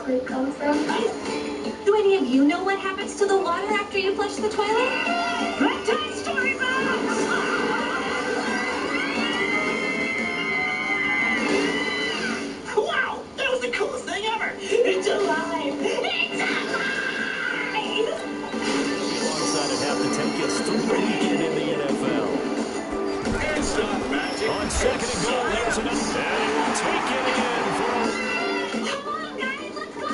liquid come from? Do any of you know what happens to the water after you flush the toilet? Bedtime story box! Wow, that was the coolest thing ever! It's alive! It's alive! Alongside it have to take us through the weekend in the NFL. It's not magic. On second and goal, there's another. And he will take it in for Come on, guys, let's go!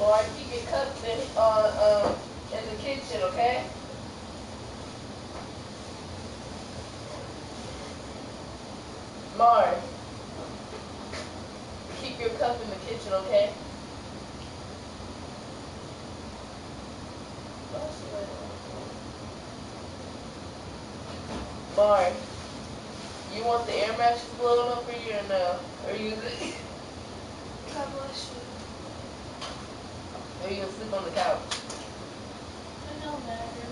Mari, keep your cups in the kitchen, okay? Mari, keep your cup in the kitchen, okay? Mari, you want the air mattress blown up for you or no? Or you good? God bless you. Or you gonna sleep on the couch? It don't matter.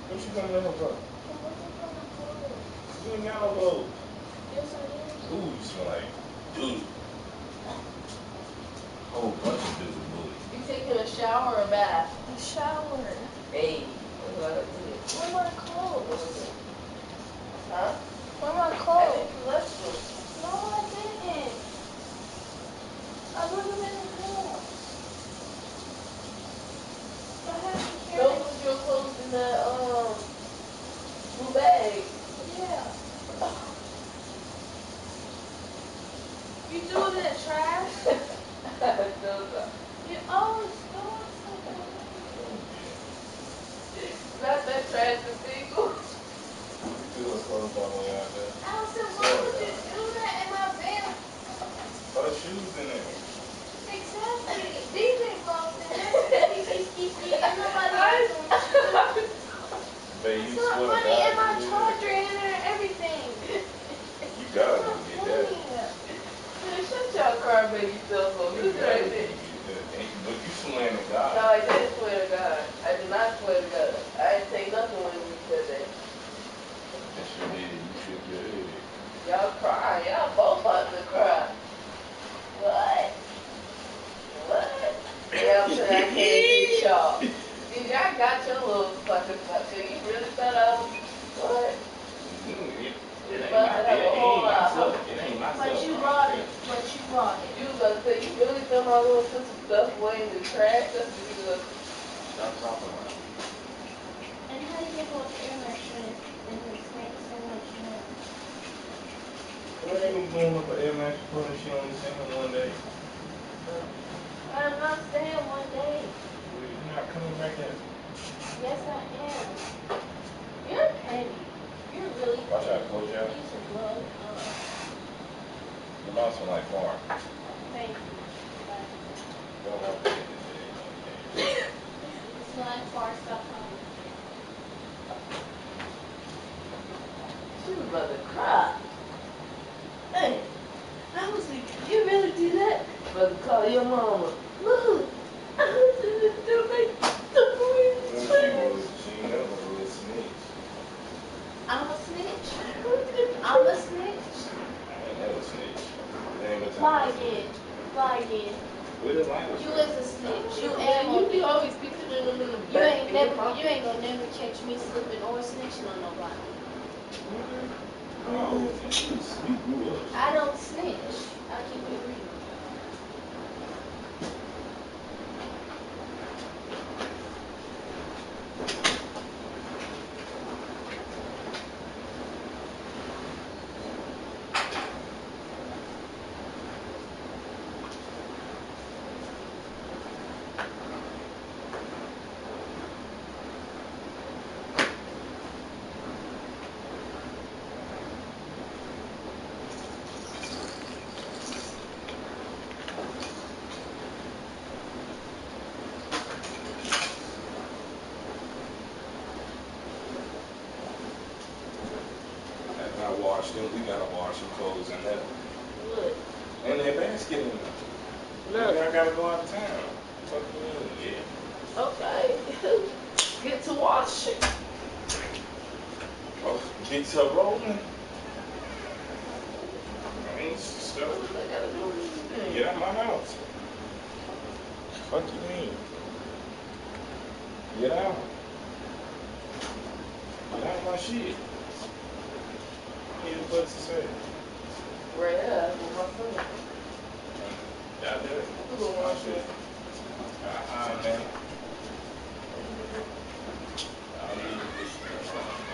What you coming in for? You ain't got no clothes. Yes, I do. Ooh, you smell like dude. Whole bunch of dude booty. You taking a shower or a bath? A shower. Hey, what do I do this? Where are my clothes? Huh? Where are my I clothes? think you left them. No, I didn't. I put them in the house. I have to carry Those them. was your clothes in the blue bag. Yeah. You threw it in the trash? You always throw something. Not that trash is single. You do a clothes all the way out there. Allison, why would you do that in my van? Put shoes in there. Exactly. DJGHOST in there. Ski. And nobody else on shoes. Babe, you It's not swear to funny. And my God, you charger in there and everything. You gotta go get that. Man, shut your car baby self up. You Who's gotta right go there? get that. But you swearing to No, God. I didn't swear to God. I did not swear to God. I didn't say nothing when we said that. Yes, you did. You shook your head. Y'all cry. Y'all both about to cry. What? What? Yeah, because I can't get y'all. DJ, I got your little fucker. You really thought I was, what? It ain't my stuff. It ain't my But stuff. you brought it. You was gonna say, you really threw my little sister stuff away in the trash? That's what you was. Stop talking about it. And how do you get both air mattress and the snake so much more? What you going with the air mattress for if she only singing one day? I'm not staying one day. Well, you're not coming back in. Yes, I am. You're petty. You're really petty. Watch out, close your eyes. Use your glove. The mouse one like far. Thank you. Bye. Don't have to get this shit. It's not far. Stop talking. She was about to cry. Hey, I was like, you really do that? About to call your mama. Look, I was in the stupid. She never would snitch. I'm a snitch. I'm a snitch. I ain't never snitch. It ain't no time. Lie again. Lie again. With a line. You is a snitch. You Man, you ain't be always picturing them in the You back. ain't gonna never catch me slipping or snitching on nobody. Oh, you grew up. I don't snitch. I keep it real. After I wash them, we gotta wash some clothes in there. Look, And that basket in there. look. I gotta go out of town. Fuck you mean? Yeah. Okay. Get to washing. Oh, get to rolling. I ain't stuff. I gotta do Get out my house. Fuck you mean? Get out. Get out my shit. Here's what to say. Right here, with my foot. Y'all do it. Look at one shit. Man. I'll leave this shit or something.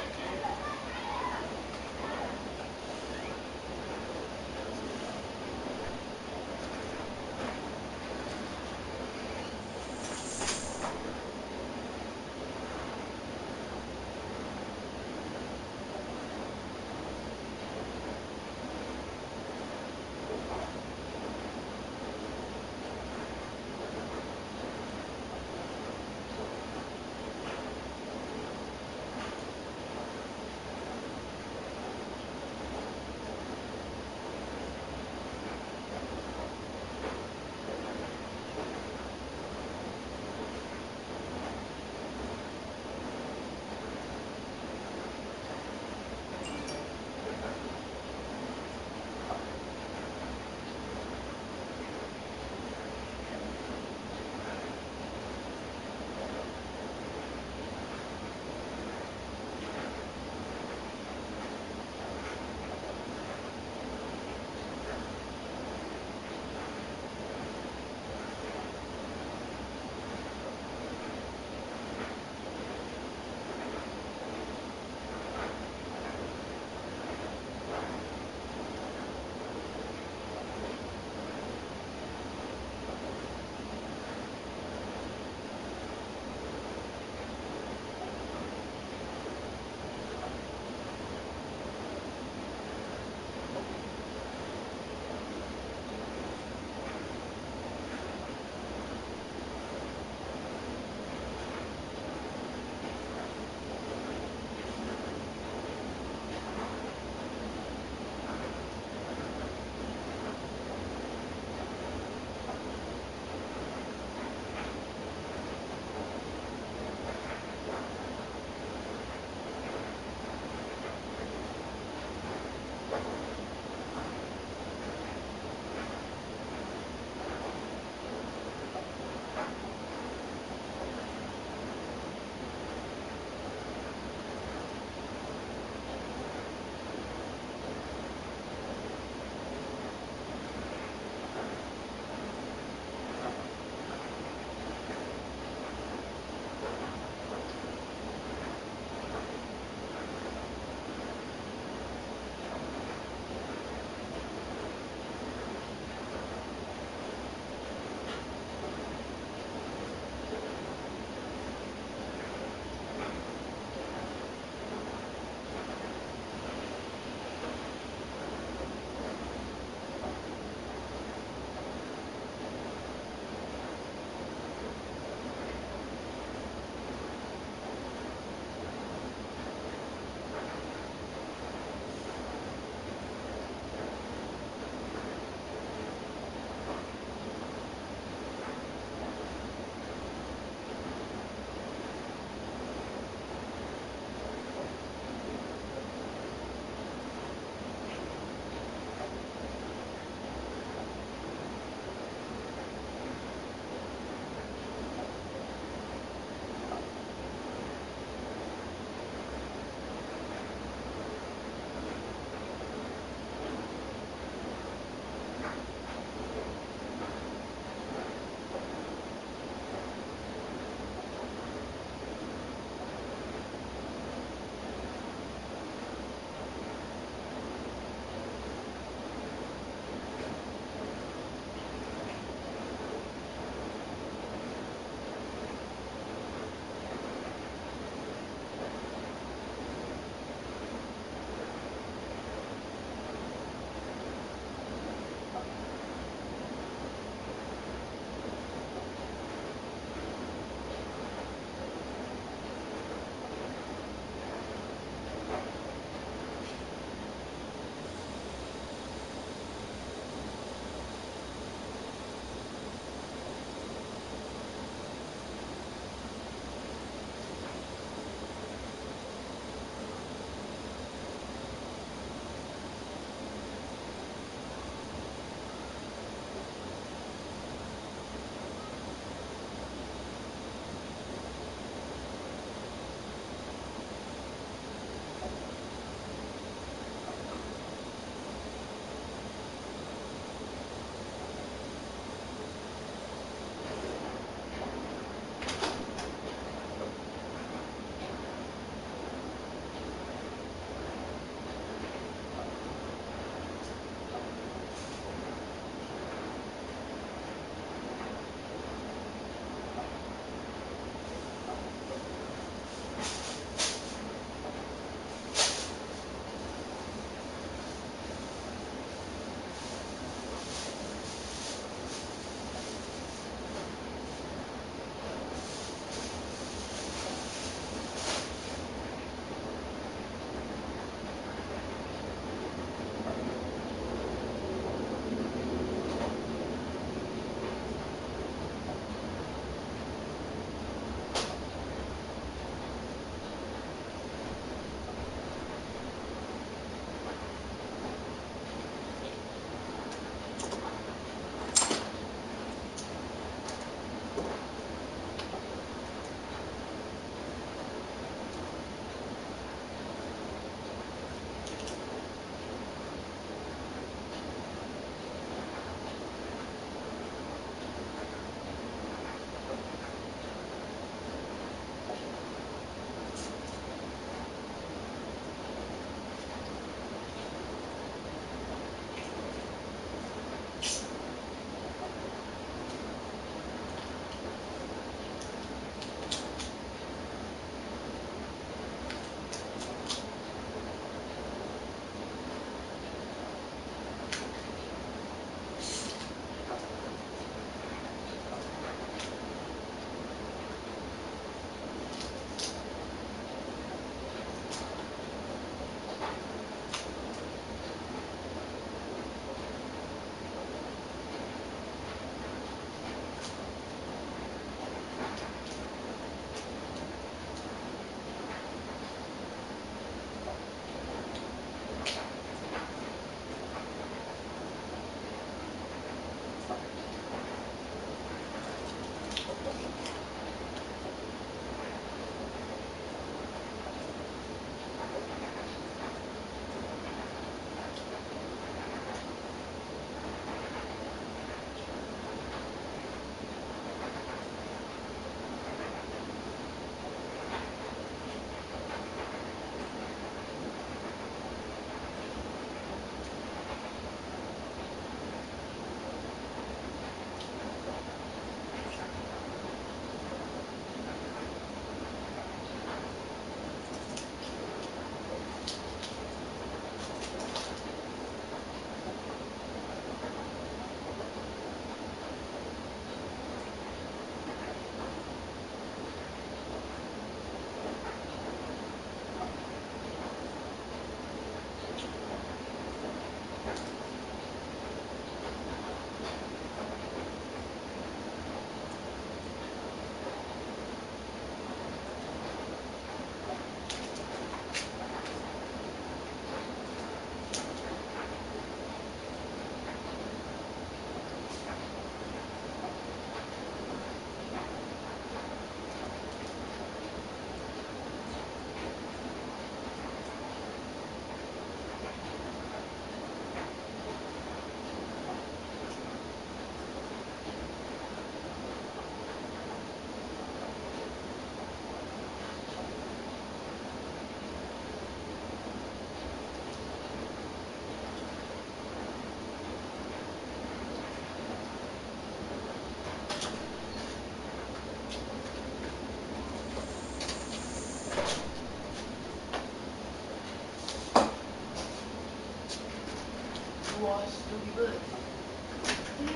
wash Stevie Butt.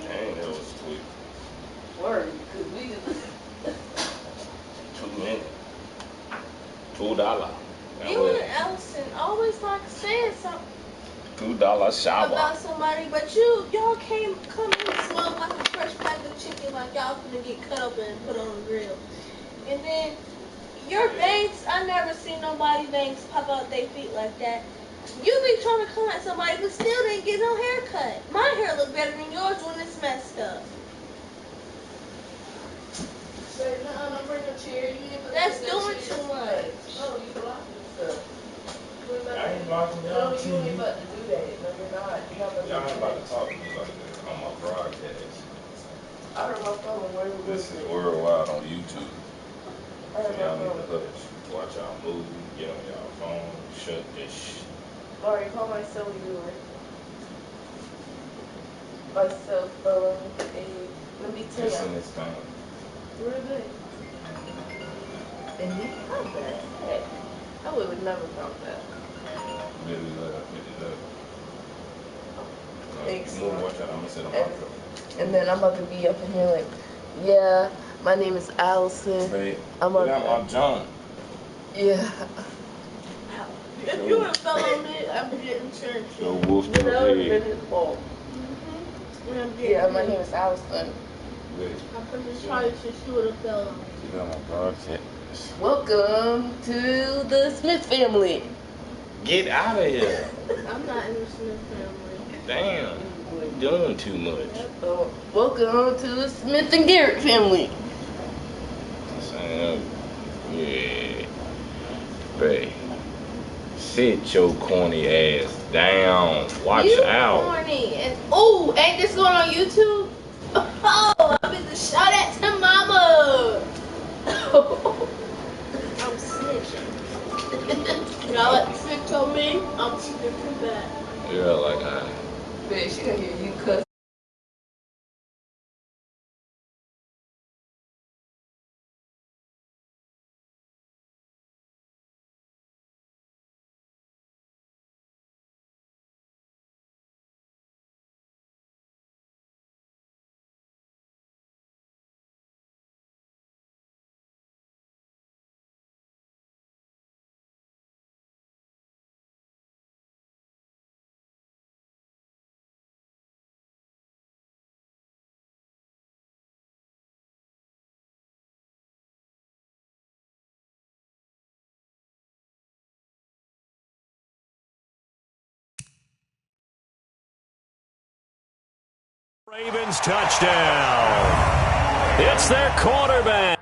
Dang, that was quick. Word, because we just 2 minutes. $2. You and Allison always like saying something $2 shower. about somebody, but y'all come in smoke like a fresh pack of chicken, like y'all finna get cut up and put on the grill. And then your bangs, I never seen nobody bangs pop out their feet like that. You be trying to come at somebody, but still didn't get no haircut. My hair look better than yours when it's messed up. say, no, don't bring a chair. You ain't That's doing too much. No, you blocking stuff. I ain't blocking No, y'all you too. ain't about to do that. No, you're not. You're not about to Y'all do ain't about that. to talk to me like that on my broadcast. I heard my phone where it This was. is worldwide on YouTube. I So heard y'all my need to phone. hush. Watch y'all movie, get on y'all phone, shut this shit. Laurie, call my cellular. My cell phone. And let me tell It's you. in this thing. Where are they? And he found that. Hey, I would have never found that. Really let up, really let up. Thanks, Move, Lord. watch out, I'm gonna sit on my And, and then I'm about to be up in here like, yeah, my name is Allison. Babe, I'm look up at my John. Yeah. If you would have fell on it, I'm getting insurance. So wolf You to know, it's the been head. his fault. Mm-hmm. Yeah, my name is Allison. Babe, I'm pretty sure since you would have fell on it. sit on my broadcast. Welcome to the Smith family. Get out of here. I'm not in the Smith family. Damn. You're doing too much. Welcome to the Smith and Garrett family. Sam. Yeah. Babe. Sit your corny ass down. Watch You out. corny. And oh, ain't this going on YouTube? Oh, I'm going to shout that to mama. I'm snitching. Y'all like to snitch on me? I'm snitching back. Yeah, like I. Man, she gonna hear you cuss. Ravens touchdown. It's their quarterback.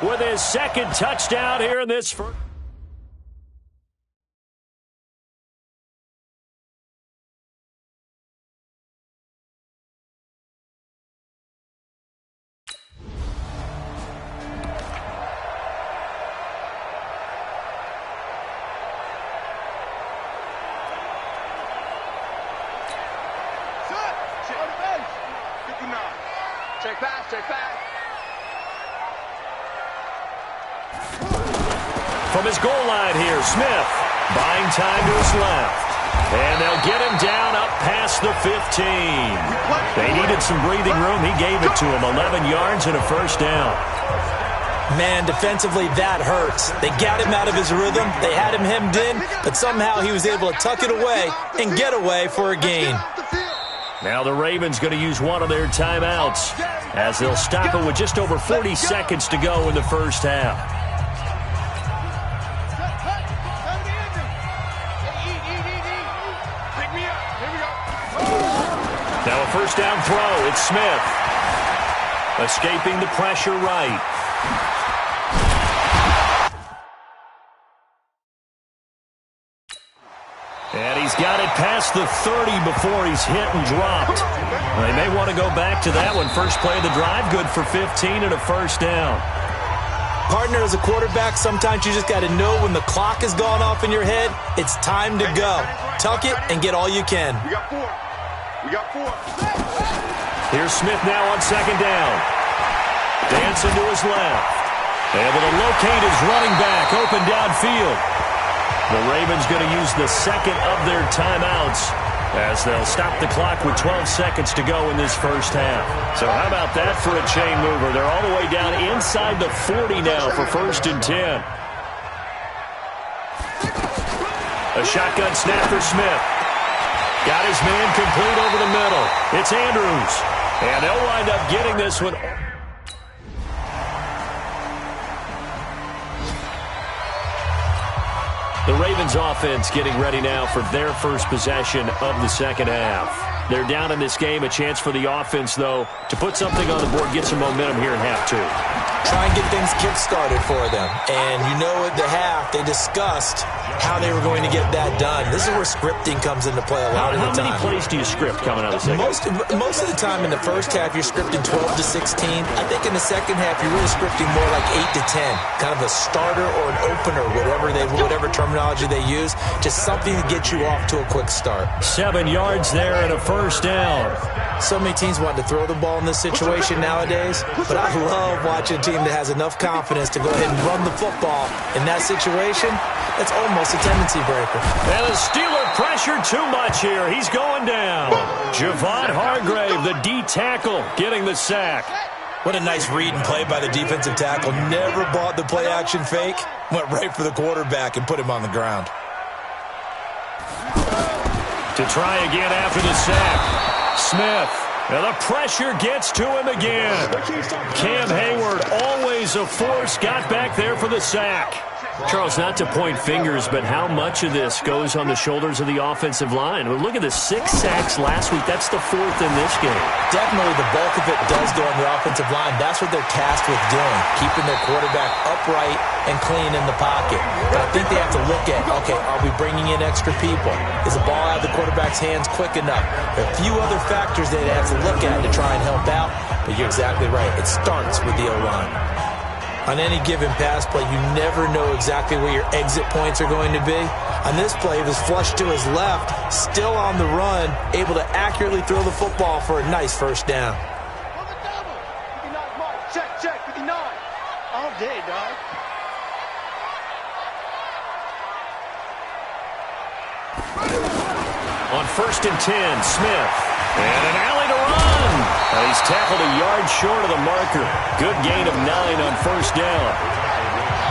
With his second touchdown here in this first. Check back. From his goal line here, Smith buying time to his left. And they'll get him down up past the 15. They needed some breathing room. He gave it to him. 11 yards and a first down. Man, defensively, that hurts. They got him out of his rhythm. They had him hemmed in, but somehow he was able to tuck it away and get away for a gain. Now the Ravens going to use one of their timeouts as they'll stop it with just over 40 seconds to go in the first half. Now a first down throw. It's Smith. Escaping the pressure right. And he's got it past the 30 before he's hit and dropped. They may want to go back to that one. First play of the drive, good for 15 and a first down. Partner, as a quarterback, sometimes you just got to know when the clock has gone off in your head, it's time to go. Tuck it and get all you can. We got four. Here's Smith now on second down. Dancing to his left. Able to locate his running back open downfield. The Ravens going to use the second of their timeouts as they'll stop the clock with 12 seconds to go in this first half. So how about that for a chain mover? They're all the way down inside the 40 now for 1st and 10. A shotgun snap for Smith. Got his man complete over the middle. It's Andrews. And they'll wind up getting this one. The Ravens offense getting ready now for their first possession of the second half. They're down in this game. A chance for the offense, though, to put something on the board, get some momentum here in half 2. Try and get things kick-started for them. And you know at the half, they discussed how they were going to get that done. This is where scripting comes into play a lot of the time. How many plays do you script coming out of the second? Most of the time in the first half, you're scripting 12 to 16. I think in the second half, you're really scripting more like 8 to 10. Kind of a starter or an opener, whatever terminology they use. Just something to get you off to a quick start. 7 yards there and a first down. So many teams want to throw the ball in this situation nowadays, but I love watching a team that has enough confidence to go ahead and run the football. In that situation, that's almost a tendency breaker. And the Steeler pressure too much here. He's going down. Javon Hargrave, the D tackle, getting the sack. What a nice read and play by the defensive tackle. Never bought the play-action fake. Went right for the quarterback and put him on the ground. To try again after the sack. Smith. And the pressure gets to him again. Cam Hayward, always a force, got back there for the sack. Charles, not to point fingers, but how much of this goes on the shoulders of the offensive line? Well, look at the 6 sacks last week. That's the 4th in this game. Definitely the bulk of it does go on the offensive line. That's what they're tasked with doing, keeping their quarterback upright and clean in the pocket. But I think they have to look at, okay, are we bringing in extra people? Is the ball out of the quarterback's hands quick enough? There are a few other factors they have to look at to try and help out, but you're exactly right. It starts with the O-line. On any given pass play, you never know exactly where your exit points are going to be. On this play, it was flushed to his left, still on the run, able to accurately throw the football for a nice first down. Check, 59. All day, dog. On 1st and 10, Smith. And an alley to run. He's tackled a yard short of the marker. Good gain of 9 on first down.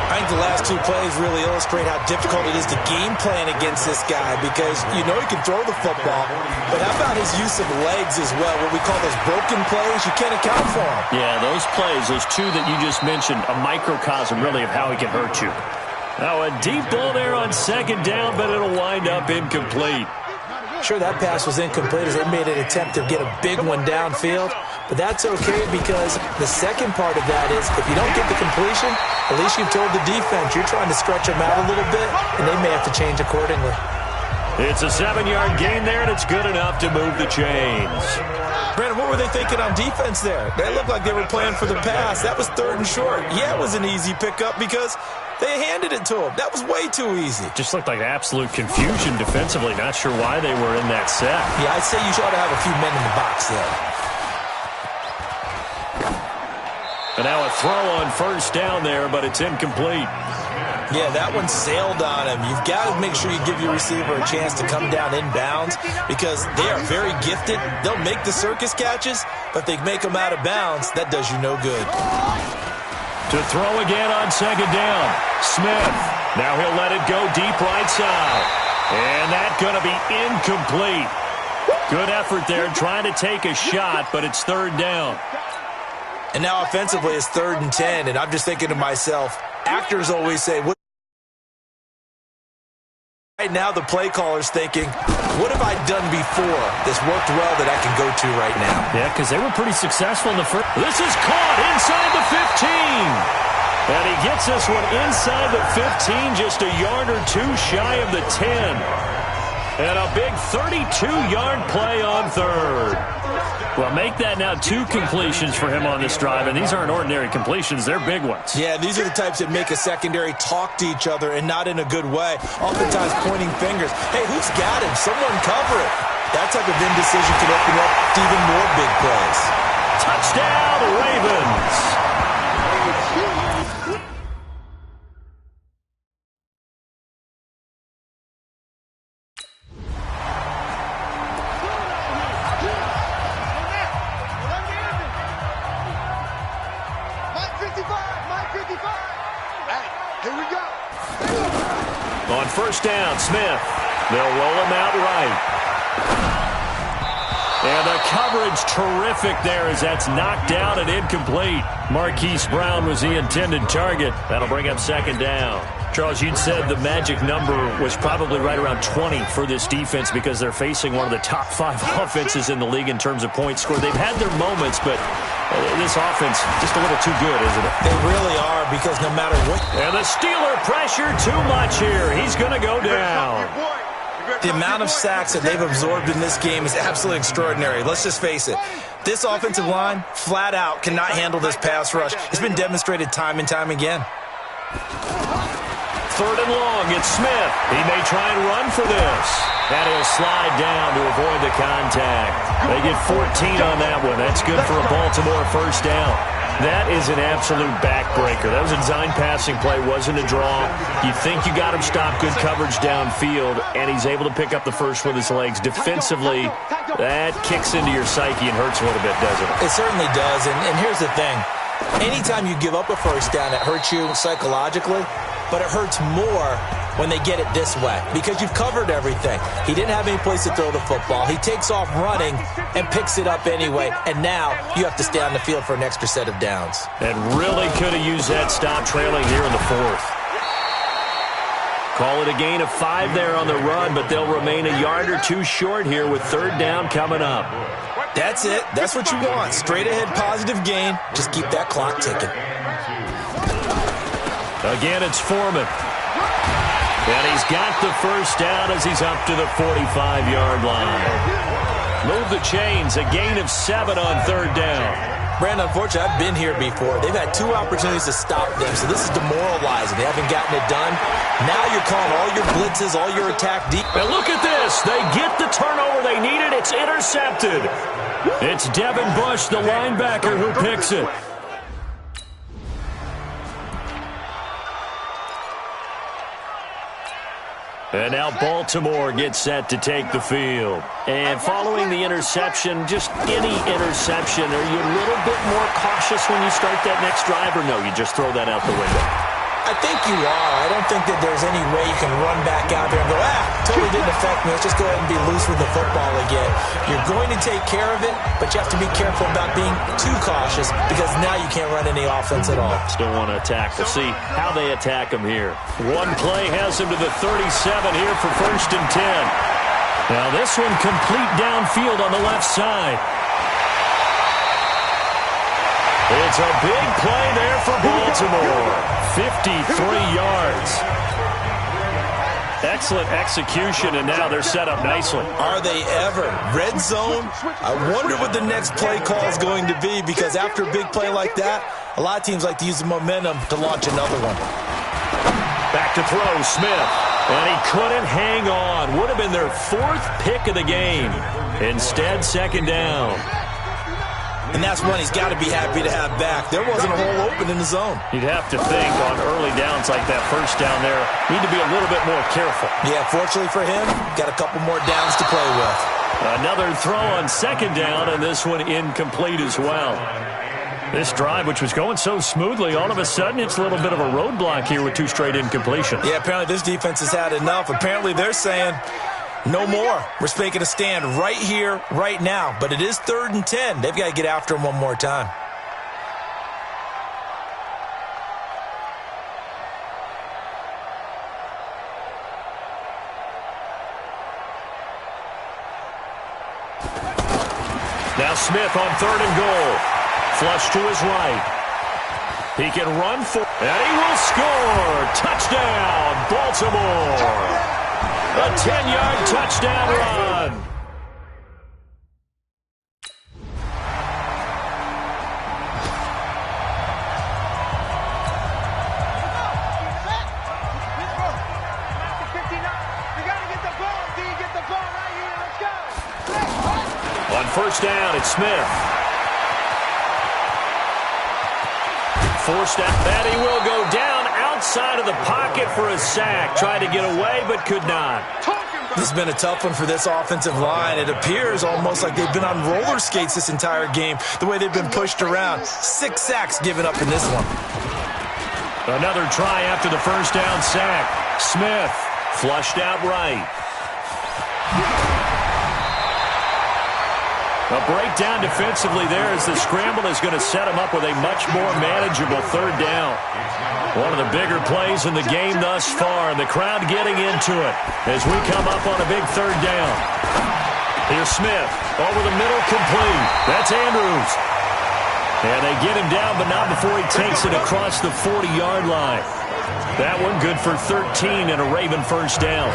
I think the last 2 plays really illustrate how difficult it is to game plan against this guy because you know he can throw the football, but how about his use of legs as well? What we call those broken plays, you can't account for them. Yeah, those plays, those 2 that you just mentioned, a microcosm really of how he can hurt you. Now a deep ball there on second down, but it'll wind up incomplete. Sure, that pass was incomplete as they made an attempt to get a big one downfield, But that's okay because the second part of that is if you don't get the completion, at least you've told the defense you're trying to stretch them out a little bit, and they may have to change accordingly. It's a 7-yard gain there, and it's good enough to move the chains. Brandon, what were they thinking on defense there? They looked like they were playing for the pass. That was 3rd and short. Yeah, it was an easy pickup because they handed it to him. That was way too easy. Just looked like absolute confusion defensively. Not sure why they were in that set. Yeah, I'd say you ought to have a few men in the box there. And now a throw on first down there, but it's incomplete. Yeah, that one sailed on him. You've got to make sure you give your receiver a chance to come down inbounds because they are very gifted. They'll make the circus catches, but if they make them out of bounds, that does you no good. To throw again on second down. Smith. Now he'll let it go deep right side. And that's going to be incomplete. Good effort there trying to take a shot, but it's 3rd down. And now offensively it's 3rd and 10, and I'm just thinking to myself, actors always say, what? Right now the play caller's thinking, what have I done before that's worked well that I can go to right now? Yeah, because they were pretty successful in the first. This is caught inside the 15. And he gets this one inside the 15, just a yard or two shy of the 10. And a big 32-yard play on 3rd. Well, make that now 2 completions for him on this drive, and these aren't ordinary completions. They're big ones. Yeah, these are the types that make a secondary talk to each other and not in a good way, oftentimes pointing fingers. Hey, who's got him? Someone cover it. That type of indecision can open up to even more big plays. Touchdown, Ravens. On first down, Smith. They'll roll him out right. And the coverage terrific there as that's knocked down and incomplete. Marquise Brown was the intended target. That'll bring up 2nd down. Charles, you'd said the magic number was probably right around 20 for this defense because they're facing one of the top 5 offenses in the league in terms of points scored. They've had their moments, but this offense just a little too good, isn't it? They really are because no matter what. And the Steeler pressure too much here. He's going to go down. The amount of sacks that they've absorbed in this game is absolutely extraordinary. Let's just face it. This offensive line, flat out, cannot handle this pass rush. It's been demonstrated time and time again. 3rd and long, it's Smith. He may try and run for this. And he'll slide down to avoid the contact. They get 14 on that one. That's good for a Baltimore first down. That is an absolute backbreaker. That was a design passing play, wasn't a draw. You think you got him stopped, good coverage downfield, and he's able to pick up the first with his legs. Defensively, that kicks into your psyche and hurts a little bit, doesn't it? It certainly does, and here's the thing. Anytime you give up a first down, it hurts you psychologically, but it hurts more when they get it this way because you've covered everything. He didn't have any place to throw the football. He takes off running and picks it up anyway, and now you have to stay on the field for an extra set of downs. And really could have used that stop trailing here in the 4th. Call it a gain of 5 there on the run, but they'll remain a yard or 2 short here with 3rd down coming up. That's it. That's what you want. Straight ahead positive gain. Just keep that clock ticking. Again, it's Foreman. And he's got the first down as he's up to the 45-yard line. Move the chains, a gain of 7 on 3rd down. Brandon, unfortunately, I've been here before. They've had 2 opportunities to stop them, so this is demoralizing. They haven't gotten it done. Now you're calling all your blitzes, all your attack deep. And look at this. They get the turnover they needed. It's intercepted. It's Devin Bush, the linebacker, who picks it. And now Baltimore gets set to take the field. And following the interception, just any interception, are you a little bit more cautious when you start that next drive, or no, you just throw that out the window? I think you are. I don't think that there's any way you can run back out there and go, totally didn't affect me. Let's just go ahead and be loose with the football again. You're going to take care of it, but you have to be careful about being too cautious because now you can't run any offense at all. Still want to attack. We'll see how they attack him here. One play has him to the 37 here for 1st and 10. Now this one complete downfield on the left side. It's a big play there for Baltimore. 53 yards. Excellent execution, and now they're set up nicely. Are they ever? Red zone? I wonder what the next play call is going to be, because after a big play like that, a lot of teams like to use the momentum to launch another one. Back to throw, Smith. And he couldn't hang on. Would have been their 4th pick of the game. Instead, 2nd down. And that's one he's got to be happy to have back. There wasn't a hole open in the zone. You'd have to think on early downs like that, first down there, need to be a little bit more careful. Yeah, fortunately for him, got a couple more downs to play with. Another throw on 2nd down, and this one incomplete as well. This drive, which was going so smoothly, all of a sudden it's a little bit of a roadblock here with 2 straight incompletions. Yeah, apparently this defense has had enough. Apparently they're saying, no more. We're making a stand right here, right now. But it is 3rd and 10. They've got to get after him one more time. Now Smith on 3rd and goal. Flush to his right. He can run for, and he will score. Touchdown, Baltimore. A 10-yard touchdown run. On 1st down, it's Smith. Forced out, that he will go down outside of the pocket for a sack. Tried to get away, but could not. This has been a tough one for this offensive line. It appears almost like they've been on roller skates this entire game, the way they've been pushed around. 6 sacks given up in this one. Another try after the 1st down sack. Smith flushed out right. A breakdown defensively there as the scramble is going to set him up with a much more manageable 3rd down. One of the bigger plays in the game thus far, and the crowd getting into it as we come up on a big 3rd down. Here's Smith over the middle, complete. That's Andrews. And they get him down, but not before he takes it across the 40-yard line. That one good for 13 and a Raven 1st down.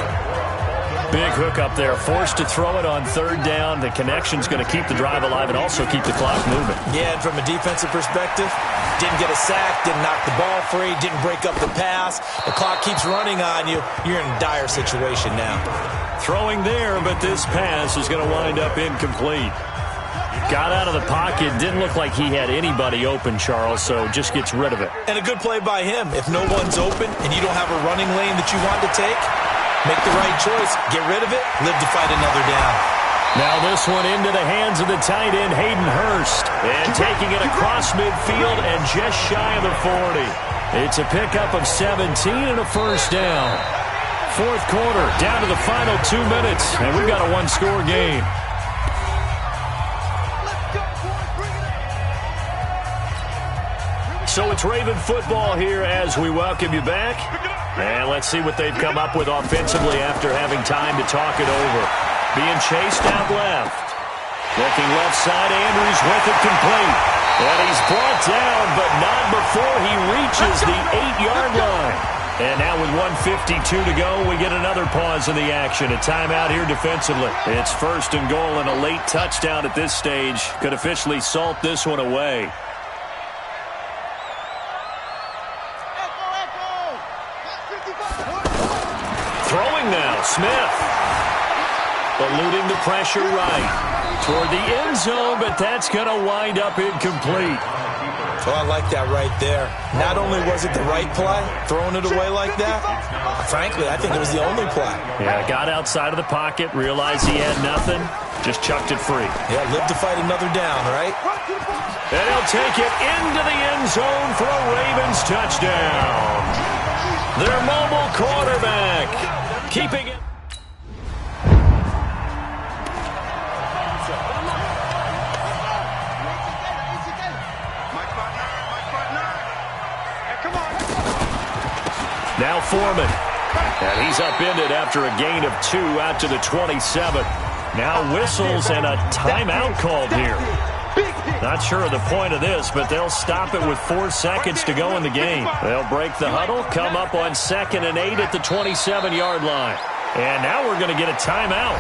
Big hook up there, forced to throw it on 3rd down. The connection's going to keep the drive alive and also keep the clock moving. Yeah, and from a defensive perspective, didn't get a sack, didn't knock the ball free, didn't break up the pass. The clock keeps running on you. You're in a dire situation now. Throwing there, but this pass is going to wind up incomplete. Got out of the pocket, didn't look like he had anybody open, Charles, so just gets rid of it. And a good play by him. If no one's open and you don't have a running lane that you want to take, make the right choice, get rid of it, live to fight another down. Now this one into the hands of the tight end, Hayden Hurst. And taking it across midfield and just shy of the 40. It's a pickup of 17 and a 1st down. 4th quarter, down to the final 2 minutes, and we've got a 1-score game. So it's Raven football here as we welcome you back. And let's see what they've come up with offensively after having time to talk it over. Being chased out left. Looking left side, Andrews with it complete. And he's brought down, but not before he reaches the 8-yard line. And now with 1:52 to go, we get another pause in the action. A timeout here defensively. It's 1st and goal, and a late touchdown at this stage could officially salt this one away. Throwing now, Smith. Eluding the pressure right. Toward the end zone, but that's going to wind up incomplete. Well, I like that right there. Not only was it the right play, throwing it away like that, frankly, I think it was the only play. Yeah, got outside of the pocket, realized he had nothing, just chucked it free. Yeah, live to fight another down, right? And he'll take it into the end zone for a Ravens touchdown. Their mobile quarterback keeping it. Now Foreman. And he's upended after a gain of 2 out to the 27. Now whistles and a timeout called here. Not sure of the point of this, but they'll stop it with 4 seconds to go in the game. They'll break the huddle, come up on 2nd and 8 at the 27-yard line. And now we're going to get a timeout.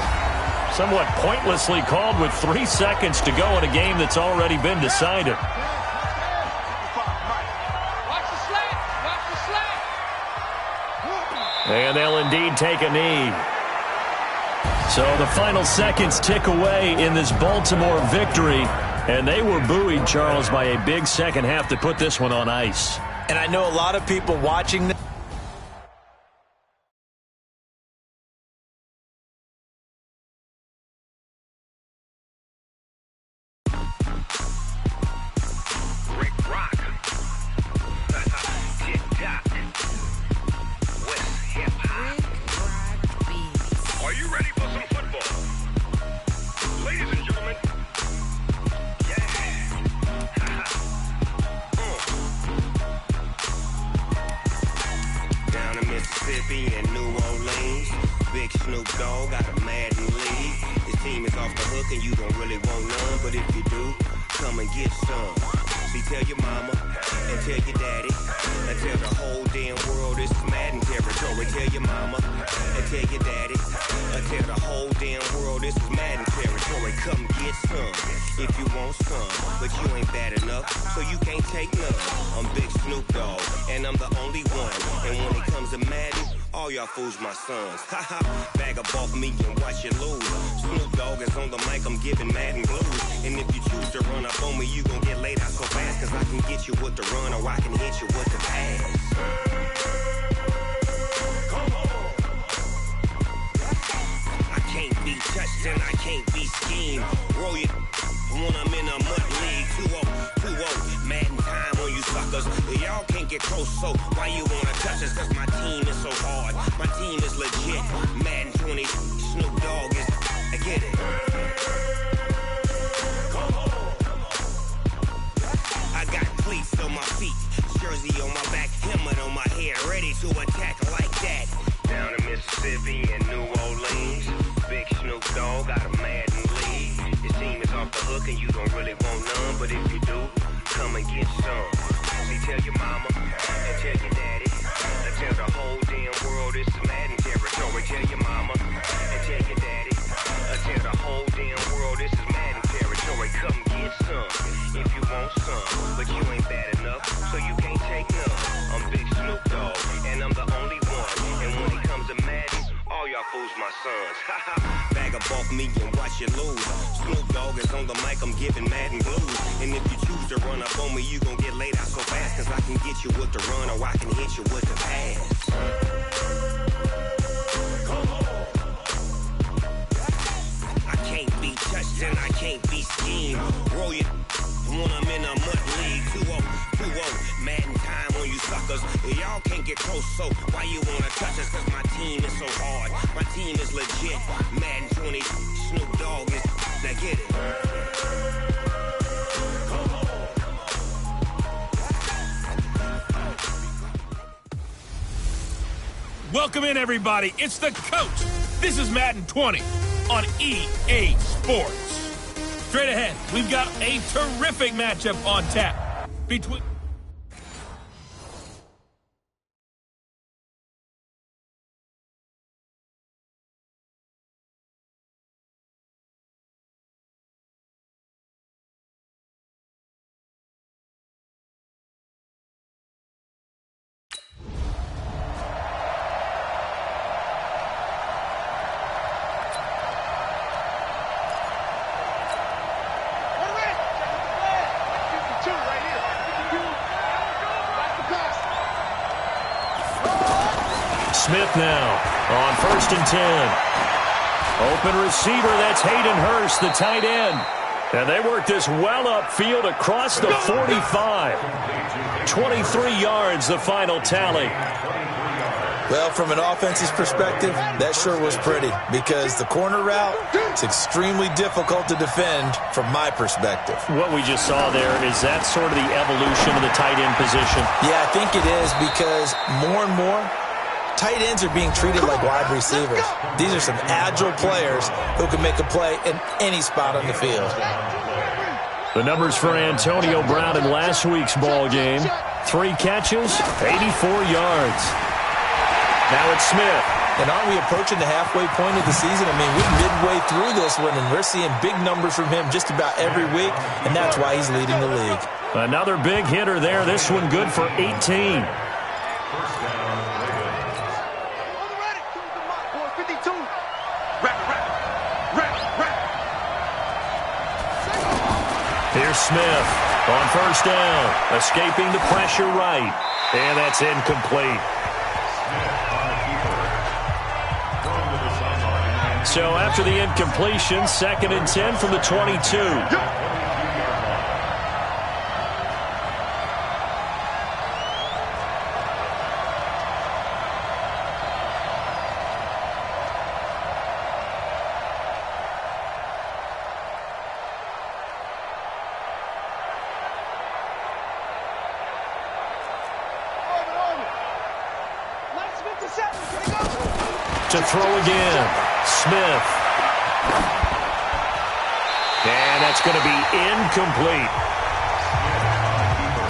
Somewhat pointlessly called with 3 seconds to go in a game that's already been decided. And they'll indeed take a knee. So the final seconds tick away in this Baltimore victory. And they were buoyed, Charles, by a big second half to put this one on ice. And I know a lot of people watching this. Fools my sons. Bag up off me and watch you lose. Snoop Dogg is on the mic, I'm giving Madden blues. And if you choose to run up on me, you gon' get laid out so fast. Cause I can get you with the run or I can hit you with the pass. Come on. I can't be touched and I can't be schemed. Roll you when I'm in a mud league. 2-0, Madden time on you suckers. Y'all can't get close, so why you wanna touch us? Cause my team is so hard. My team is legit. Madden 20, Snoop Dogg is. I get it. Come on. I got cleats on my feet, jersey on my back, helmet on my head, ready to attack like that. Down in Mississippi and New Orleans, big Snoop Dogg got a Madden league. His team is off the hook and you don't really want none, but if you do, come and get some. See, tell your mama and tell your daddy. Tell the whole damn world it's Madden territory. Tell your mama and tell your daddy. Tell the whole damn world this is Madden territory. Come get some if you want some, but you ain't bad enough, so you can't take none. I'm Big Snoop Dogg, and I'm the only one. And when it comes to Madden, all y'all fools my sons. Bag up off me and watch you lose. Snoop Dogg is on the mic, I'm giving Madden blues. And if you choose to run up on me, you gon' get laid out so fast. Cause I can get you with the run or I can hit you with the pass. Come on. I can't be touched and I can't be schemed. Roll you when I'm in a mud league. 2-0, Madden time on you suckers. Y'all can't get close, so why you wanna touch us? Cause my team is so hard. My team is legit. Madden 20, Snoop Dogg is. Now get it. Welcome in, everybody. It's the coach. This is Madden 20 on EA Sports. Straight ahead, we've got a terrific matchup on tap between... Smith now on 1st and 10. Open receiver, that's Hayden Hurst, the tight end. And they work this well upfield across the 45. 23 yards, the final tally. Well, from an offense's perspective, that sure was pretty because the corner route is extremely difficult to defend from my perspective. What we just saw there, is that sort of the evolution of the tight end position? Yeah, I think it is because more and more, tight ends are being treated like wide receivers. These are some agile players who can make a play in any spot on the field. The numbers for Antonio Brown in last week's ball game: 3 catches, 84 yards. Now it's Smith. And aren't we approaching the halfway point of the season? I mean, we're midway through this one, and we're seeing big numbers from him just about every week, and that's why he's leading the league. Another big hitter there. This one good for 18. Here's Smith on first down, escaping the pressure right, and that's incomplete. So after the incompletion, 2nd and 10 from the 22. To throw again, Smith. And that's going to be incomplete.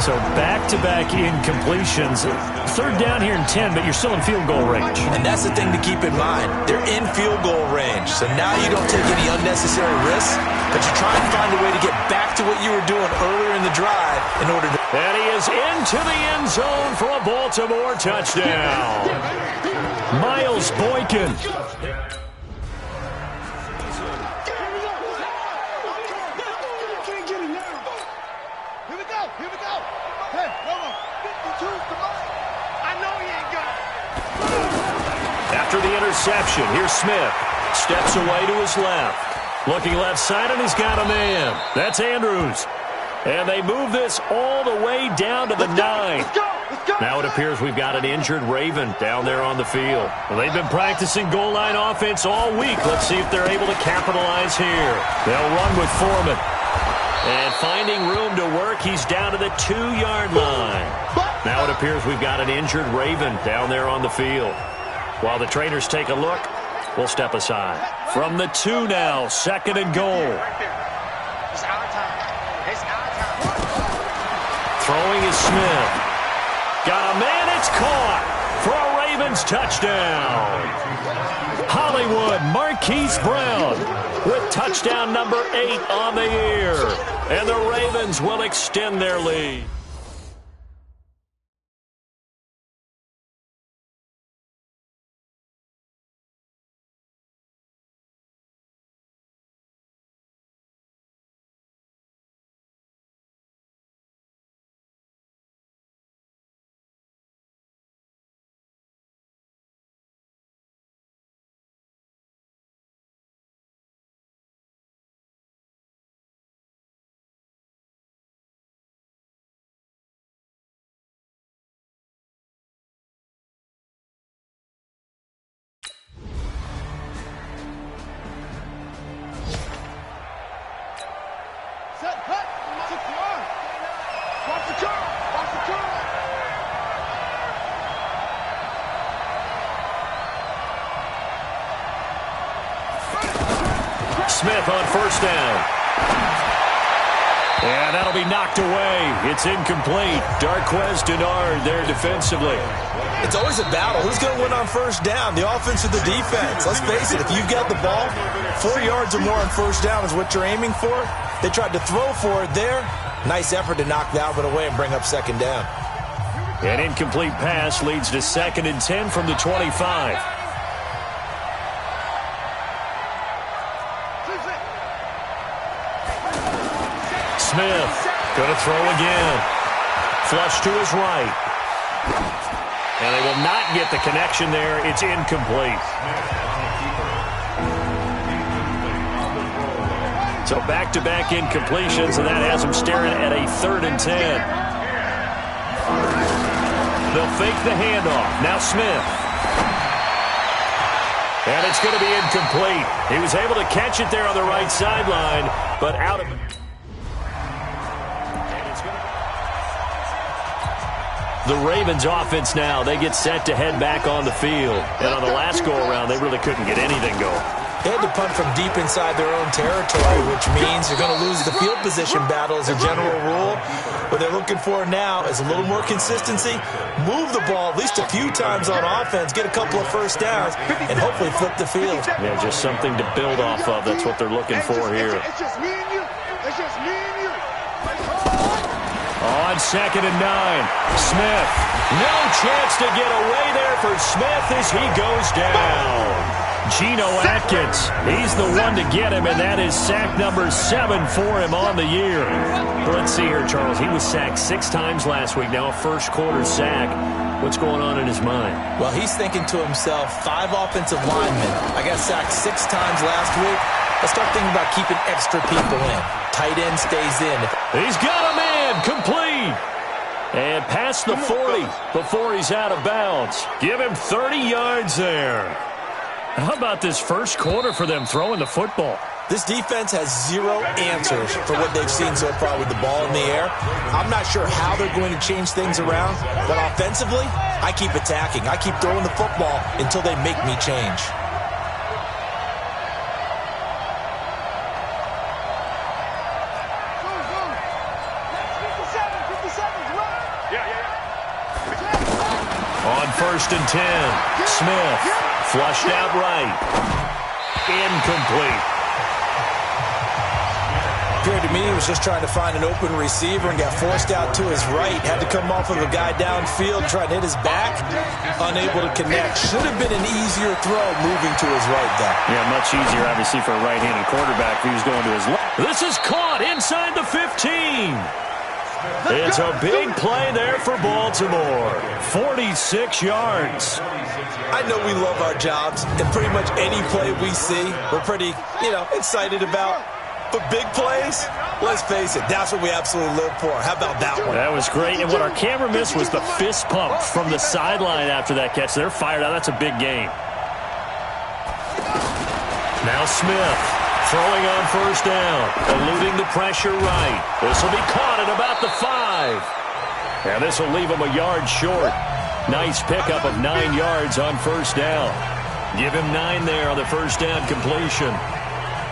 So back-to-back incompletions. 3rd down here and 10, but you're still in field goal range. And that's the thing to keep in mind. They're in field goal range. So now you don't take any unnecessary risks, but you try and find a way to get back to what you were doing earlier in the drive in order to... And he is into the end zone for a Baltimore touchdown. Miles Boykin. After the interception, here's Smith. Steps away to his left. Looking left side, and he's got a man. That's Andrews. And they move this all the way down to the 9. Now it appears we've got an injured Raven down there on the field. Well, they've been practicing goal line offense all week. Let's see if they're able to capitalize here. They'll run with Foreman. And finding room to work, he's down to the 2-yard line. Now it appears we've got an injured Raven down there on the field. While the trainers take a look, we'll step aside. From the 2 now, 2nd and goal. It's our time. It's our time. Throwing is Smith. Got a man, it's caught for a Ravens touchdown. Hollywood Marquise Brown with touchdown number 8 on the year. And the Ravens will extend their lead. Smith on first down. And that'll be knocked away. It's incomplete. Darquez Denard there defensively. It's always a battle. Who's going to win on first down, the offense or the defense? Let's face it, if you've got the ball, 4 yards or more on first down is what you're aiming for. They tried to throw for it there. Nice effort to knock Albert away and bring up 2nd down. An incomplete pass leads to 2nd and 10 from the 25. Smith going to throw again. Flush to his right. And they will not get the connection there. It's incomplete. So back-to-back incompletions, and that has them staring at a 3rd and 10. They'll fake the handoff. Now Smith. And it's going to be incomplete. He was able to catch it there on the right sideline, but out of... The Ravens offense now, they get set to head back on the field. And on the last go-around, they really couldn't get anything going. They had to punt from deep inside their own territory, which means you're going to lose the field position battle as a general rule. What they're looking for now is a little more consistency, move the ball at least a few times on offense, get a couple of first downs, and hopefully flip the field. Yeah, just something to build off of. That's what they're looking for here. It's just me and you. It's just me and you. On 2nd and 9, Smith. No chance to get away there for Smith as he goes down. Geno Atkins, he's the one to get him, and that is sack number 7 for him on the year. Let's see here, Charles. He was sacked 6 times last week, now a first-quarter sack. What's going on in his mind? Well, he's thinking to himself, 5 offensive linemen. I got sacked 6 times last week. Let's start thinking about keeping extra people in. Tight end stays in. He's got a man, complete. And past the 40 before he's out of bounds. Give him 30 yards there. How about this first quarter for them throwing the football? This defense has 0 answers for what they've seen so far with the ball in the air. I'm not sure how they're going to change things around, but offensively, I keep attacking. I keep throwing the football until they make me change. On 1st and 10, Smith flushed out right. Incomplete. Appeared to me he was just trying to find an open receiver and got forced out to his right. Had to come off of a guy downfield, try to hit his back. Unable to connect. Should have been an easier throw moving to his right, though. Yeah, much easier, obviously, for a right-handed quarterback if he was going to his left. This is caught inside the 15. It's a big play there for Baltimore. 46 yards. I know we love our jobs, and pretty much any play we see, we're pretty, excited about. But big plays, let's face it, that's what we absolutely live for. How about that one? That was great, and what our camera missed was the fist pump from the sideline after that catch. They're fired out. That's a big game. Now Smith. Throwing on 1st down, eluding the pressure right. This will be caught at about the 5. And this will leave him a yard short. Nice pickup of 9 yards on 1st down. Give him 9 there on the 1st down completion.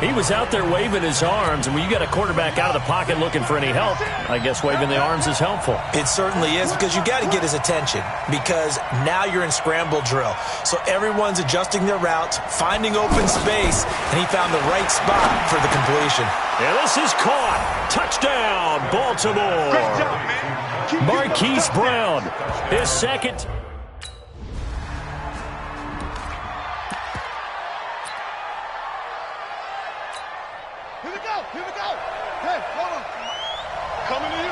He was out there waving his arms, and when you got a quarterback out of the pocket looking for any help, I guess waving the arms is helpful. It certainly is, because you got to get his attention, because now you're in scramble drill. So everyone's adjusting their routes, finding open space, and he found the right spot for the completion. And this is caught. Touchdown, Baltimore. Great job, man. Marquise Brown, his second. Here we go. Hey, hold on. Coming to you.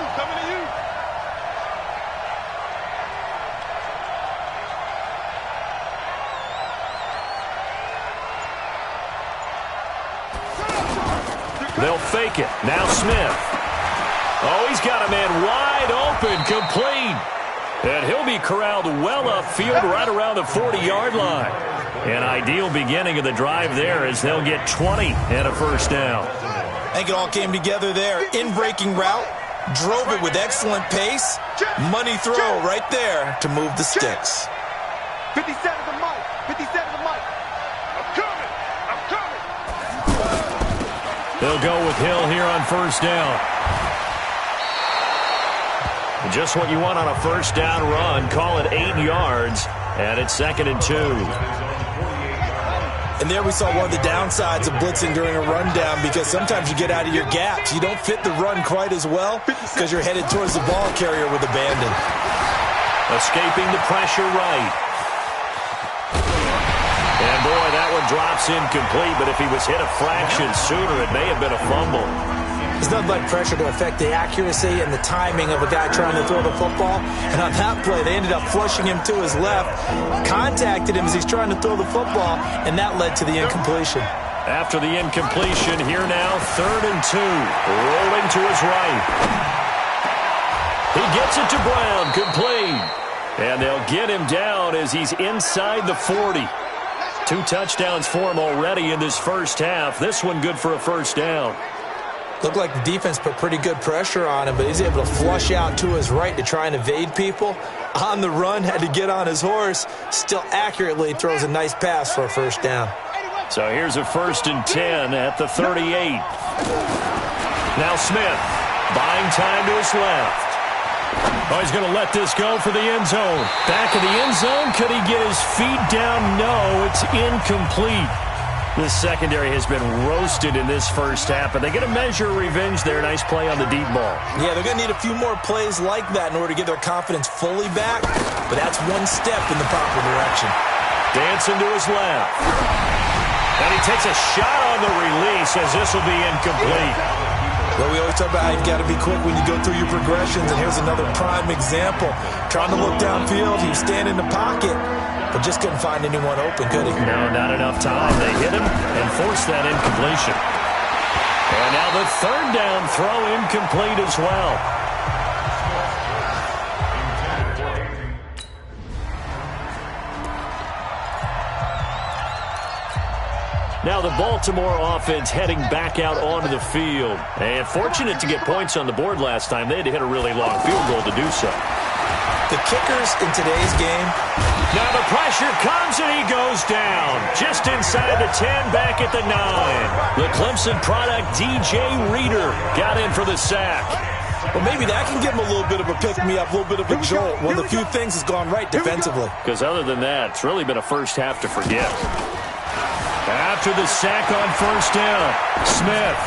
They'll fake it. Now Smith. Oh, he's got a man wide open, complete. And he'll be corralled well upfield right around the 40-yard line. An ideal beginning of the drive there as they'll get 20 and a 1st down. I think it all came together there. In-breaking route, drove it with excellent pace. Money throw right there to move the sticks. 57 to Mike. 57 to Mike. I'm coming. They'll go with Hill here on 1st down. Just what you want on a 1st down run. Call it 8 yards, and it's 2nd and 2. And there we saw one of the downsides of blitzing during a rundown, because sometimes you get out of your gaps. You don't fit the run quite as well because you're headed towards the ball carrier with abandon. Escaping the pressure right. And boy, that one drops incomplete, but if he was hit a fraction sooner, it may have been a fumble. There's nothing like pressure to affect the accuracy and the timing of a guy trying to throw the football. And on that play, they ended up flushing him to his left, contacted him as he's trying to throw the football, and that led to the incompletion. After the incompletion, here now, 3rd and 2. Rolling to his right. He gets it to Brown, complete. And they'll get him down as he's inside the 40. 2 touchdowns for him already in this first half. This one good for a 1st down. Looked like the defense put pretty good pressure on him, but he's able to flush out to his right to try and evade people. On the run, had to get on his horse. Still accurately throws a nice pass for a 1st down. So here's a 1st and 10 at the 38. Now Smith, buying time to his left. Oh, he's going to let this go for the end zone. Back of the end zone. Could he get his feet down? No, it's incomplete. This secondary has been roasted in this first half, but they're going to measure revenge there. Nice play on the deep ball. Yeah, they're going to need a few more plays like that in order to get their confidence fully back, but that's one step in the proper direction. Dancing to his left. And he takes a shot on the release as this will be incomplete. Well, we always talk about how you've got to be quick when you go through your progressions, and here's another prime example. Trying to look downfield, he was standing in the pocket, but just couldn't find anyone open, could he? No, not enough time. They hit him and forced that incompletion. And now the 3rd down throw incomplete as well. Now the Baltimore offense heading back out onto the field. And fortunate to get points on the board last time. They had to hit a really long field goal to do so. The kickers in today's game. Now the pressure comes and he goes down. Just inside the 10, back at the 9. The Clemson product, DJ Reader, got in for the sack. Well, maybe that can give him a little bit of a pick-me-up, a little bit of a jolt. One of the few things has gone right defensively. Because other than that, it's really been a first half to forget. After the sack on 1st down, Smith.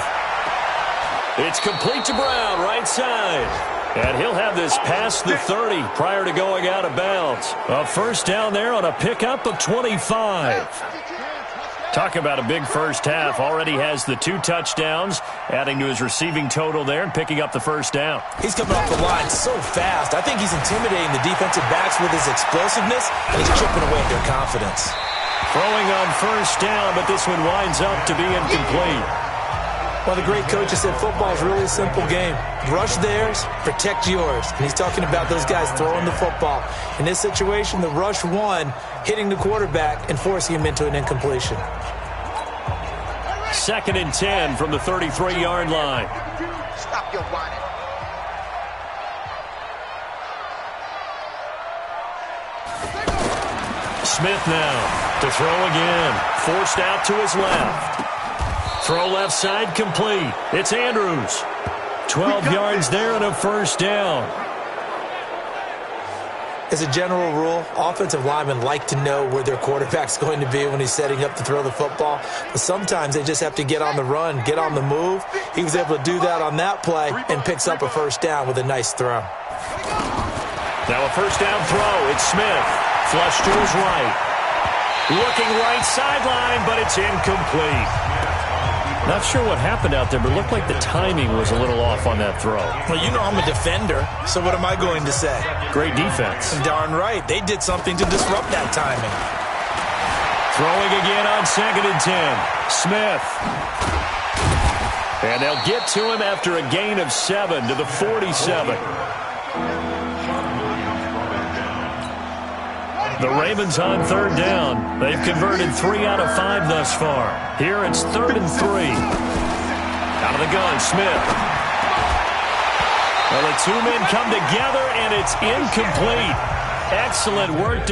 It's complete to Brown, right side. And he'll have this past the 30 prior to going out of bounds. A 1st down there on a pickup of 25. Talk about a big first half. Already has the 2 touchdowns, adding to his receiving total there and picking up the 1st down. He's coming off the line so fast. I think he's intimidating the defensive backs with his explosiveness, and he's chipping away at their confidence. Throwing on 1st down, but this one winds up to be incomplete. Well, the great coach has said football is really a simple game. Rush theirs, protect yours. And he's talking about those guys throwing the football. In this situation, the rush won, hitting the quarterback and forcing him into an incompletion. 2nd and 10 from the 33-yard line. Stop your whining. Smith now to throw again. Forced out to his left. Throw left side complete. It's Andrews. 12 yards there and a 1st down. As a general rule, offensive linemen like to know where their quarterback's going to be when he's setting up to throw the football. But sometimes they just have to get on the run, get on the move. He was able to do that on that play and picks up a 1st down with a nice throw. Now a 1st down throw. It's Smith. Flush to his right. Looking right sideline, but it's incomplete. Not sure what happened out there, but it looked like the timing was a little off on that throw. Well, you know I'm a defender, so what am I going to say? Great defense. Darn right. They did something to disrupt that timing. Throwing again on 2nd and 10. Smith. And they'll get to him after a gain of 7 to the 47. The Ravens on 3rd down. They've converted 3 out of 5 thus far. Here it's 3rd and 3. Out of the gun, Smith. Well, the 2 men come together, and it's incomplete. Excellent work.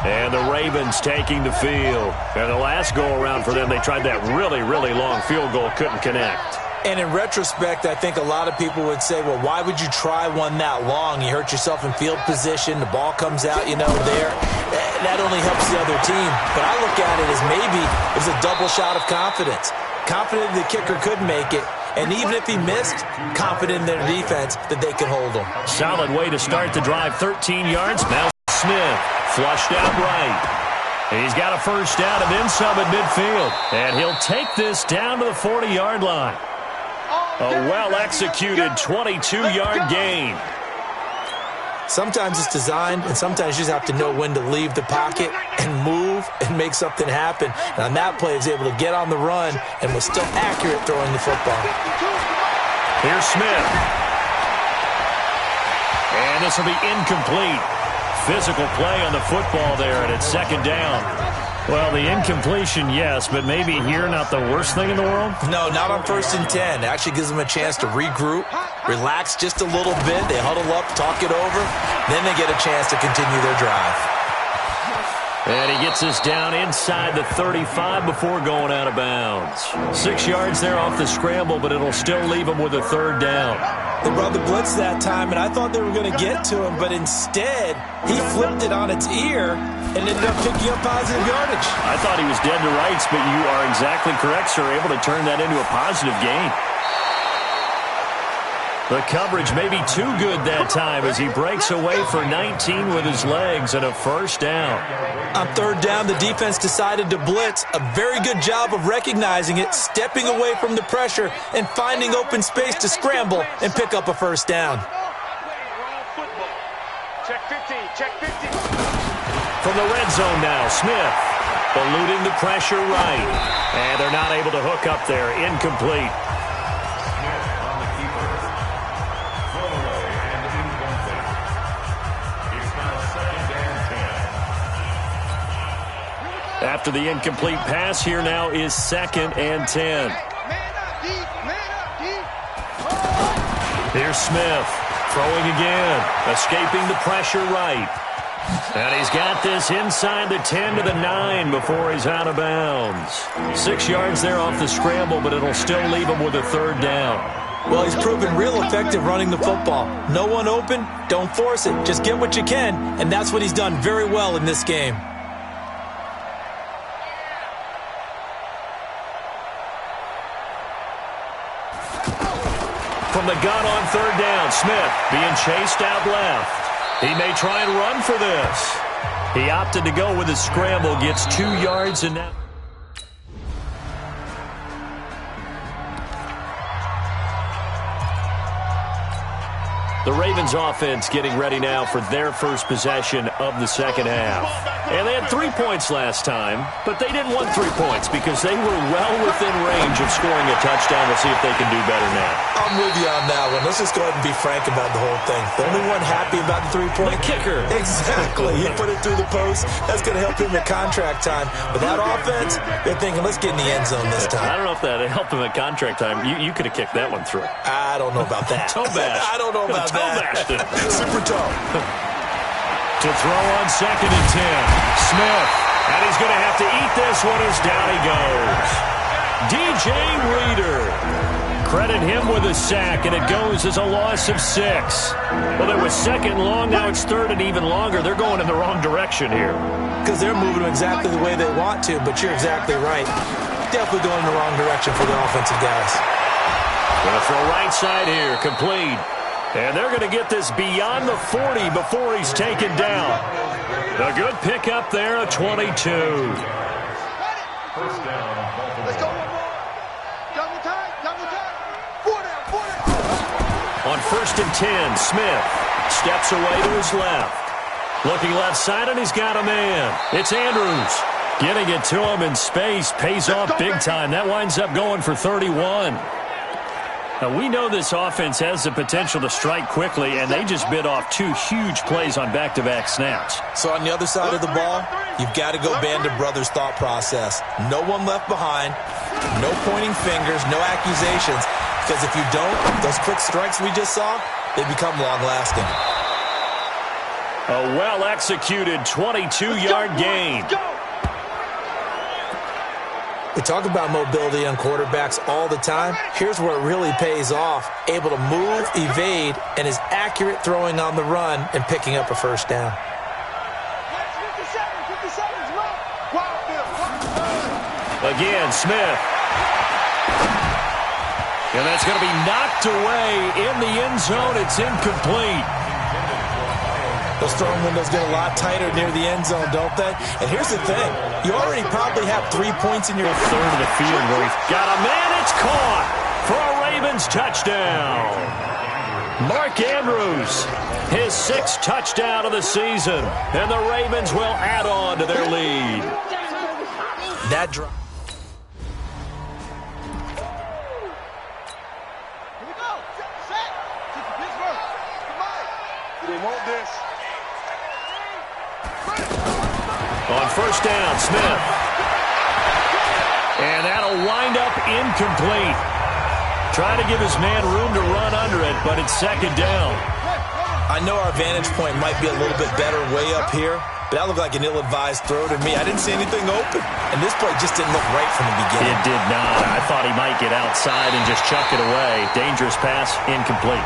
And the Ravens taking the field. And the last go-around for them, they tried that really, really long field goal, couldn't connect. And in retrospect, I think a lot of people would say, well, why would you try one that long? You hurt yourself in field position. The ball comes out, there. That only helps the other team. But I look at it as maybe it was a double shot of confidence. Confident the kicker could make it. And even if he missed, confident in their defense that they could hold him. Solid way to start the drive. 13 yards. Now Smith flushed out right. He's got a 1st down and then some at midfield. And he'll take this down to the 40-yard line. A well-executed 22-yard gain. Sometimes it's designed, and sometimes you just have to know when to leave the pocket and move and make something happen. And on that play, he was able to get on the run and was still accurate throwing the football. Here's Smith. And this will be incomplete. Physical play on the football there, and it's 2nd down. Well, the incompletion, yes, but maybe here not the worst thing in the world? No, not on 1st and 10. It actually gives them a chance to regroup, relax just a little bit. They huddle up, talk it over. Then they get a chance to continue their drive. And he gets us down inside the 35 before going out of bounds. 6 yards there off the scramble, but it'll still leave him with a third down. They brought the blitz that time, and I thought they were going to get to him, but instead he flipped it on its ear and ended up picking up positive yardage. I thought he was dead to rights, but you are exactly correct, sir. Able to turn that into a positive gain. The coverage may be too good that time as he breaks away for 19 with his legs and a first down. On third down, the defense decided to blitz. A very good job of recognizing it, stepping away from the pressure, and finding open space to scramble and pick up a first down. Check 15, check 15. From the red zone now, Smith eluding the pressure right. And they're not able to hook up there. Incomplete. After the incomplete pass, here now is 2nd and 10. Here's Smith throwing again, escaping the pressure right. And he's got this inside the 10 to the 9 before he's out of bounds. 6 yards there off the scramble, but it'll still leave him with a third down. Well, he's proven real effective running the football. No one open, don't force it. Just get what you can, and that's what he's done very well in this game. From the gun on third down, Smith being chased out left. He may try and run for this. He opted to go with his scramble, gets 2 yards, and now... The Ravens offense getting ready now for their first possession of the second half. And they had 3 points last time, but they didn't want 3 points because they were well within range of scoring a touchdown. We'll see if they can do better now. I'm with you on that one. Let's just go ahead and be frank about the whole thing. The only one happy about the 3-point? The kicker. Exactly. He put it through the post. That's going to help him at contract time. But that offense, they're thinking, let's get in the end zone this time. I don't know if that helped him at contract time. You could have kicked that one through. I don't know about that. Toe bash. I don't know about that. Super tough. To throw on 2nd and 10. Smith. And he's going to have to eat this one as down he goes. DJ Reader. Credit him with a sack, and it goes as a loss of 6. Well, it was 2nd and long. Now it's 3rd and even longer. They're going in the wrong direction here. Because they're moving exactly the way they want to, but you're exactly right. Definitely going in the wrong direction for the offensive guys. Going to throw right side here. Complete. And they're going to get this beyond the 40 before he's taken down. A good pickup there, a 22. First down. Let's go one more. Double time, double time. 4 down. On 1st and 10, Smith steps away to his left. Looking left side, and he's got a man. It's Andrews. Getting it to him in space pays off big time. That winds up going for 31. Now, we know this offense has the potential to strike quickly, and they just bit off 2 huge plays on back-to-back snaps. So on the other side of the ball, you've got to go Band of Brothers thought process. No one left behind, no pointing fingers, no accusations, because if you don't, those quick strikes we just saw, they become long-lasting. A well-executed 22-yard gain. We talk about mobility on quarterbacks all the time. Here's where it really pays off. Able to move, evade, and is accurate throwing on the run and picking up a first down. Again, Smith. And that's going to be knocked away in the end zone. It's incomplete. Those throwing windows get a lot tighter near the end zone, don't they? And here's the thing. You already probably have 3 points in your third of the field where he's got a man. It's caught for a Ravens touchdown. Mark Andrews, his 6th touchdown of the season. And the Ravens will add on to their lead. That drop. Here we go. Set. Pittsburgh. They want this. On 1st down, Smith. And that'll wind up incomplete. Trying to give his man room to run under it, but it's 2nd down. I know our vantage point might be a little bit better way up here, but that looked like an ill-advised throw to me. I didn't see anything open, and this play just didn't look right from the beginning. It did not. I thought he might get outside and just chuck it away. Dangerous pass, incomplete.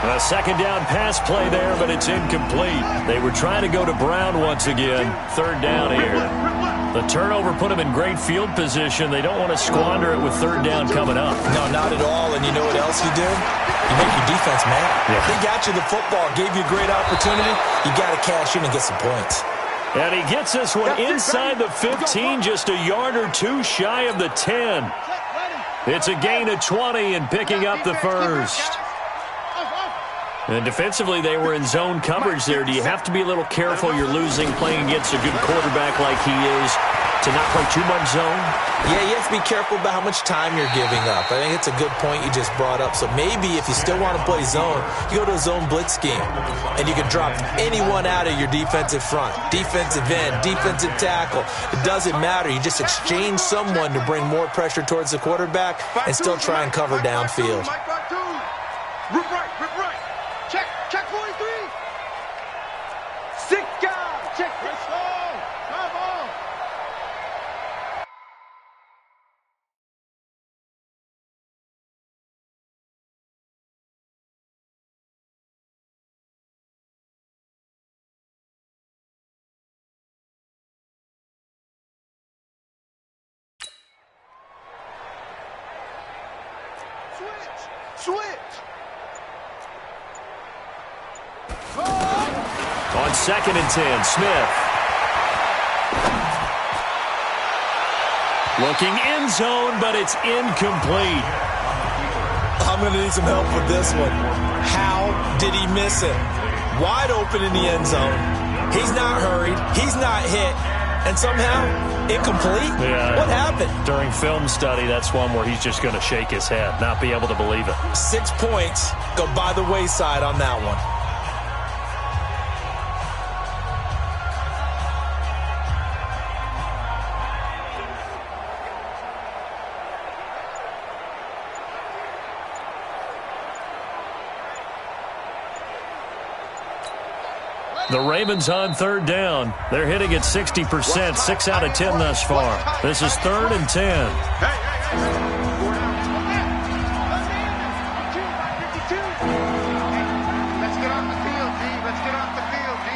A second down pass play there, but it's incomplete. They were trying to go to Brown once again. Third down here. The turnover put them in great field position. They don't want to squander it with third down coming up. No, not at all. And you know what else you do? You make your defense mad. Yeah. They got you the football, gave you a great opportunity. You got to cash in and get some points. And he gets this one inside the 15, just a yard or two shy of the 10. It's a gain of 20 and picking up the first. And defensively, they were in zone coverage there. Do you have to be a little careful? You're losing playing against a good quarterback like he is to not play too much zone? Yeah, you have to be careful about how much time you're giving up. I think it's a good point you just brought up. So maybe if you still want to play zone, you go to a zone blitz scheme. And you can drop anyone out of your defensive front. Defensive end, defensive tackle. It doesn't matter. You just exchange someone to bring more pressure towards the quarterback and still try and cover downfield. Rip right. Check 43. 6 guys. Check. Let's go. Come on. Switch. On 2nd and 10, Smith. Looking end zone, but it's incomplete. I'm going to need some help with this one. How did he miss it? Wide open in the end zone. He's not hurried. He's not hit. And somehow, incomplete? Yeah. What happened? During film study, that's one where he's just going to shake his head, not be able to believe it. 6 points go by the wayside on that one. The Ravens on third down. They're hitting at 60%, 6 out of 10 thus far. This is 3rd and 10. Let's get off the field, D. Let's get off the field, D.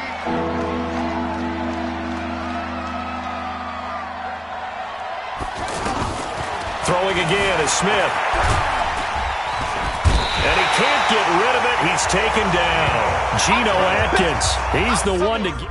Throwing again is Smith. And he can't get rid of it. He's taken down. Geno Atkins. He's the one to get.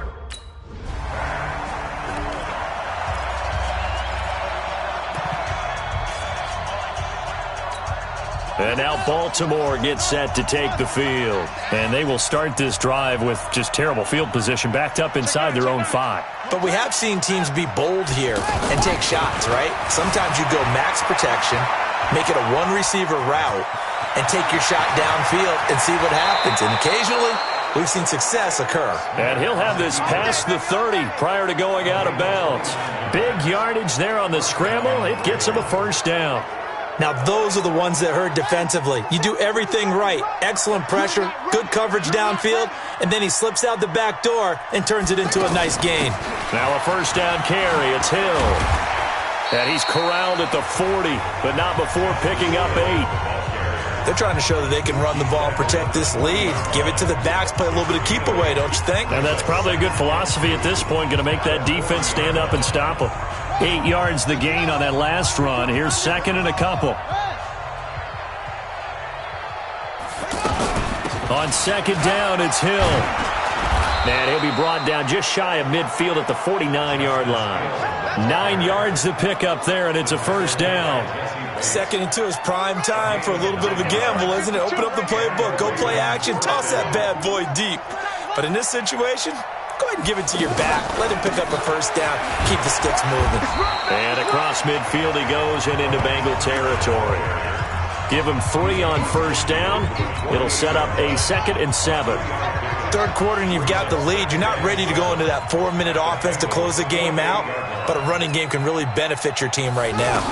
And now Baltimore gets set to take the field. And they will start this drive with just terrible field position, backed up inside their own 5. But we have seen teams be bold here and take shots, right? Sometimes you go max protection, make it a one-receiver route, and take your shot downfield and see what happens. And occasionally, we've seen success occur. And he'll have this past the 30 prior to going out of bounds. Big yardage there on the scramble. It gets him a first down. Now, those are the ones that hurt defensively. You do everything right. Excellent pressure, good coverage downfield, and then he slips out the back door and turns it into a nice gain. Now a first down carry. It's Hill. And he's corralled at the 40, but not before picking up 8. They're trying to show that they can run the ball and protect this lead. Give it to the backs, play a little bit of keep away, don't you think? And that's probably a good philosophy at this point, going to make that defense stand up and stop them. 8 yards the gain on that last run. Here's 2nd and a couple. On 2nd down, it's Hill. And he'll be brought down just shy of midfield at the 49-yard line. 9 yards to pick up there, and it's a first down. 2nd and 2 is prime time for a little bit of a gamble, isn't it? Open up the playbook, go play action, toss that bad boy deep. But in this situation, go ahead and give it to your back. Let him pick up a first down. Keep the sticks moving. And across midfield he goes and into Bengal territory. Give him 3 on first down. It'll set up a 2nd and 7. Third quarter and you've got the lead. You're not ready to go into that 4-minute offense to close the game out, but a running game can really benefit your team right now.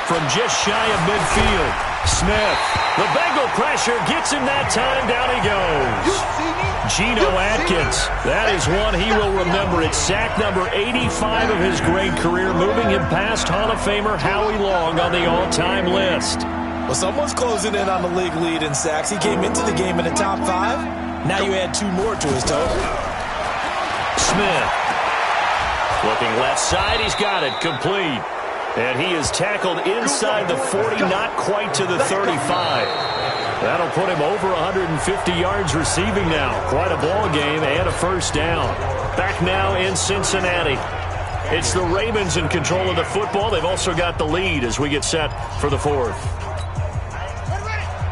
from just shy of midfield. Smith, the Bengal pressure gets him that time. Down he goes. Geno Atkins, that is one he will remember. It's sack number 85 of his great career, moving him past Hall of Famer Howie Long on the all-time list. Well, someone's closing in on the league lead in sacks. He came into the game in the top 5. Now you add 2 more to his total. Smith. Looking left side, he's got it, complete. And he is tackled inside the 40, not quite to the 35. That'll put him over 150 yards receiving now. Quite a ball game and a first down. Back now in Cincinnati. It's the Ravens in control of the football. They've also got the lead as we get set for the 4th.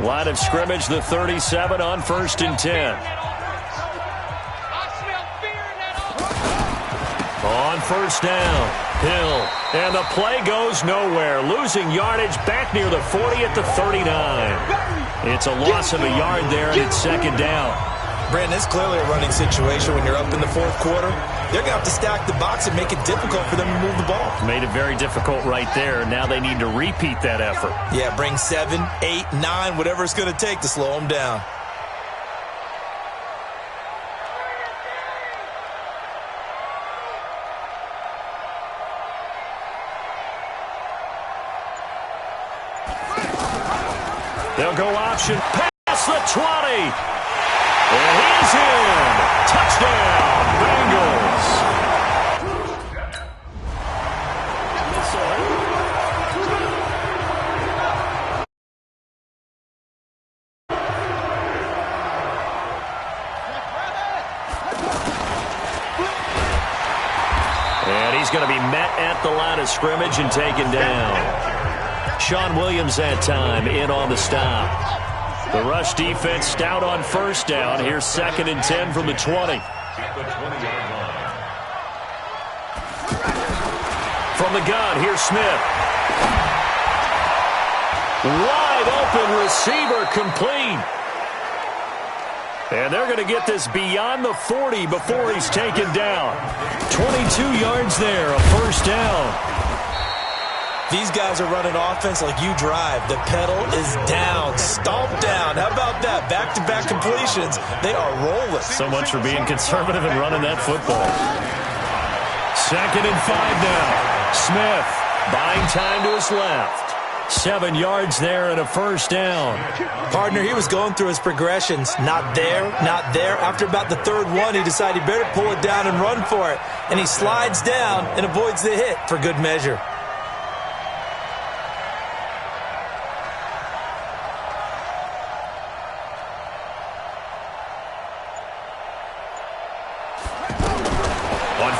Line of scrimmage, the 37 on 1st and 10. On first down, Hill, and the play goes nowhere. Losing yardage back near the 40 at the 39. It's a loss of a yard there, and it's 2nd down. Brandon, it's clearly a running situation when you're up in the 4th quarter. They're going to have to stack the box and make it difficult for them to move the ball. Made it very difficult right there. Now they need to repeat that effort. Yeah, bring 7, 8, 9, whatever it's going to take to slow them down. They'll go option past the 20. And he's in. Touchdown, Bengals. And he's going to be met at the line of scrimmage and taken down. Sean Williams that time in on the stop. The rush defense stout on first down. Here's 2nd and 10 from the 20. From the gun, here's Smith. Wide open receiver, complete. And they're going to get this beyond the 40 before he's taken down. 22 yards there, a first down. These guys are running offense like you drive. The pedal is down, stomped down. How about that? Back-to-back completions. They are rolling. So much for being conservative and running that football. 2nd and 5 now. Smith buying time to his left. 7 yards there and a first down. Partner, he was going through his progressions. Not there, not there. After about the 3rd one, he decided he better pull it down and run for it. And he slides down and avoids the hit for good measure.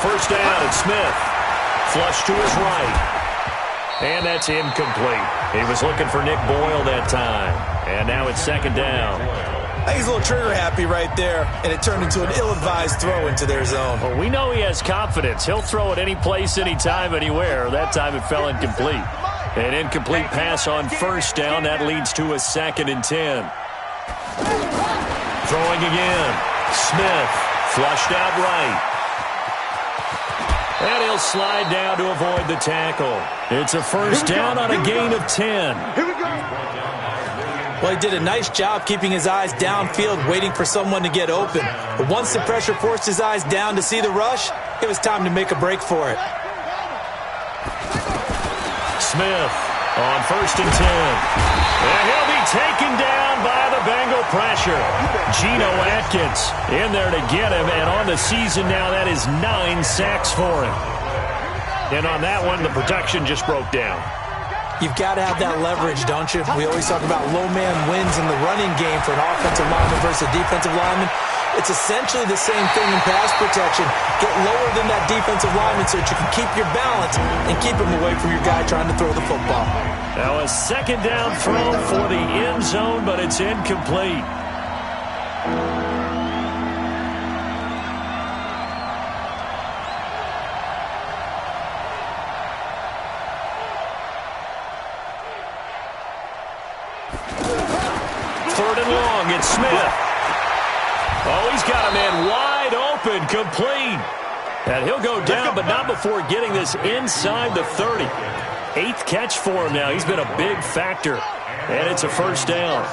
First down, and Smith flush to his right. And that's incomplete. He was looking for Nick Boyle that time. And now it's 2nd down. I think he's a little trigger happy right there, and it turned into an ill-advised throw into their zone. Well, we know he has confidence. He'll throw it any place, anytime, anywhere. That time it fell incomplete. An incomplete pass on first down. That leads to a 2nd and 10. Throwing again. Smith flushed out right. And he'll slide down to avoid the tackle. It's a first down on a gain of 10. Here we go. Well, he did a nice job keeping his eyes downfield, waiting for someone to get open. But once the pressure forced his eyes down to see the rush, it was time to make a break for it. Smith on 1st and 10. And he'll be taken down by the Bengal pressure. Geno Atkins in there to get him, and on the season now, that is 9 sacks for him. And on that one, the protection just broke down. You've got to have that leverage, don't you? We always talk about low man wins in the running game for an offensive lineman versus a defensive lineman. It's essentially the same thing in pass protection. Get lower than that defensive lineman so that you can keep your balance and keep him away from your guy trying to throw the football. Now a 2nd down throw for the end zone, but it's incomplete. Third and long, it's Smith. Oh, he's got a man wide open, complete. And he'll go down, but not before getting this inside the 30. 8th catch for him now. He's been a big factor, and it's a first down.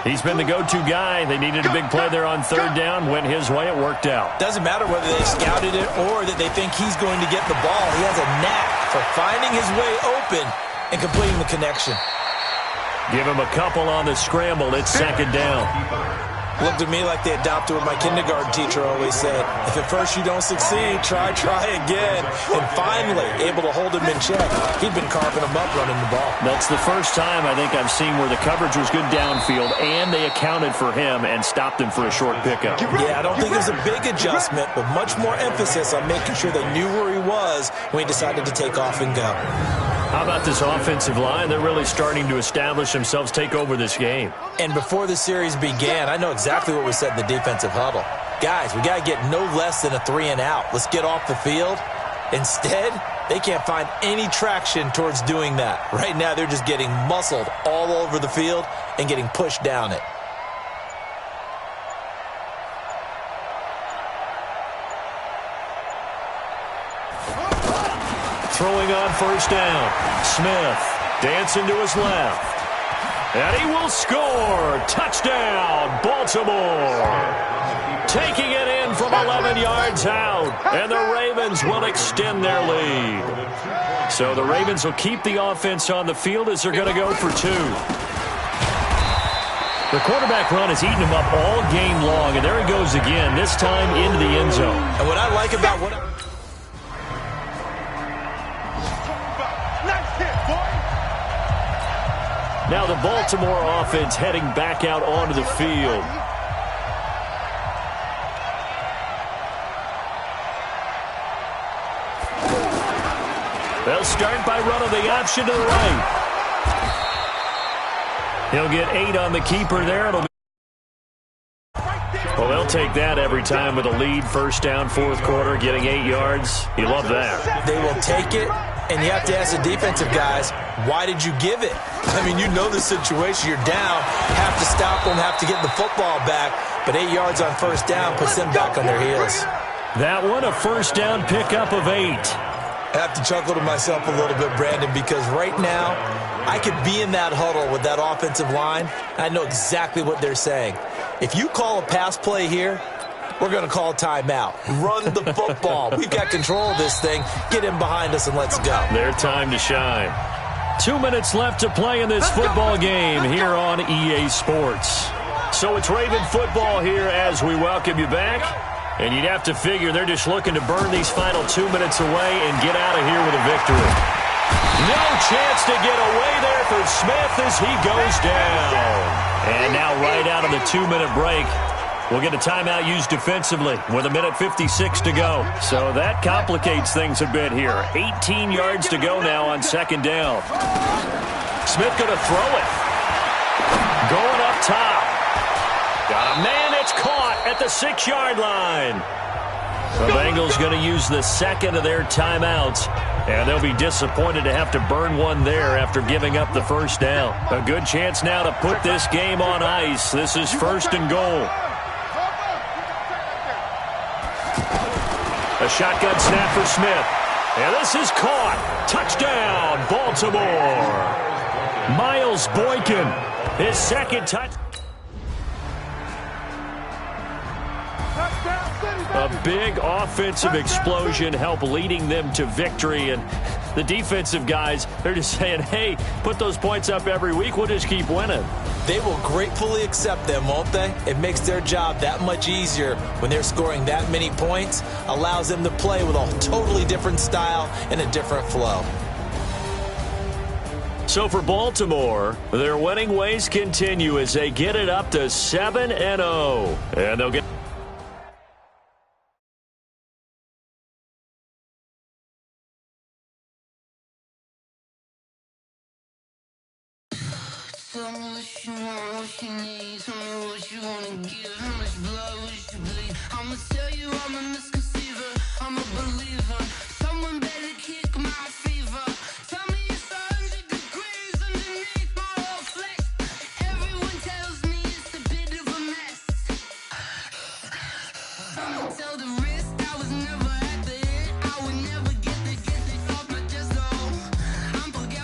He's been the go-to guy. They needed a big play there on 3rd down. Went his way. It worked out. Doesn't matter whether they scouted it or that they think he's going to get the ball. He has a knack for finding his way open and completing the connection. Give him a couple on the scramble. It's 2nd down. Looked at me like they adopted what my kindergarten teacher always said. If at first you don't succeed, try again. And finally, able to hold him in check. He'd been carving him up running the ball. That's the first time I think I've seen where the coverage was good downfield and they accounted for him and stopped him for a short pickup. Yeah, I don't think it was a big adjustment, but much more emphasis on making sure they knew where he was when he decided to take off and go. How about this offensive line? They're really starting to establish themselves, take over this game. And before the series began, I know exactly what we said in the defensive huddle. Guys, we got to get no less than a 3-and-out. Let's get off the field. Instead, they can't find any traction towards doing that. Right now, they're just getting muscled all over the field and getting pushed down it. Throwing on 1st down. Smith dancing to his left. And he will score. Touchdown, Baltimore. Taking it in from 11 yards out. And the Ravens will extend their lead. So the Ravens will keep the offense on the field as they're going to go for 2. The quarterback run has eaten him up all game long. And there he goes again, this time into the end zone. And what I like about what... Now the Baltimore offense heading back out onto the field. They'll start by running the option to the right. He'll get 8 on the keeper there. Well, they'll take that every time with a lead. 1st down, 4th quarter, getting 8 yards. You love that. They will take it, and you have to ask the defensive guys, why did you give it? I mean, you know the situation. You're down, have to stop them, have to get the football back, but 8 yards on 1st down puts them back on their heels. That one, a 1st down pickup of 8. I have to chuckle to myself a little bit, Brandon, because right now I could be in that huddle with that offensive line. I know exactly what they're saying. If you call a pass play here, we're going to call a timeout. Run the football. We've got control of this thing. Get in behind us and let's go. Their time to shine. 2 minutes left to play in this football game here on EA Sports. So it's Raven football here as we welcome you back. And you'd have to figure they're just looking to burn these final 2 minutes away and get out of here with a victory. No chance to get away there for Smith as he goes down. And now right out of the 2-minute break, we'll get a timeout used defensively with 1:56 to go. So that complicates things a bit here. 18 yards to go now on 2nd down. Smith going to throw it. Going up top. Got a man, it's caught at the 6-yard line. The Bengals going to use the 2nd of their timeouts, and they'll be disappointed to have to burn one there after giving up the 1st down. A good chance now to put this game on ice. This is 1st and goal. A shotgun snap for Smith. And this is caught. Touchdown, Baltimore. Miles Boykin, his 2nd touch. A big offensive explosion helped leading them to victory. And the defensive guys, they're just saying, hey, put those points up every week. We'll just keep winning. They will gratefully accept them, won't they? It makes their job that much easier when they're scoring that many points. Allows them to play with a totally different style and a different flow. So for Baltimore, their winning ways continue as they get it up to 7-0. And they'll get... Tell me what you want, what you need. Tell me what you wanna give. How much blood would you bleed? I'ma tell you I'm a misconceiver. I'm a believer. Someone better kick my fever. Tell me it's 100 degrees underneath my whole flesh. Everyone tells me it's a bit of a mess. I'ma tell the rest I was never at the end. I would never get this off my chest. I'm forgetting.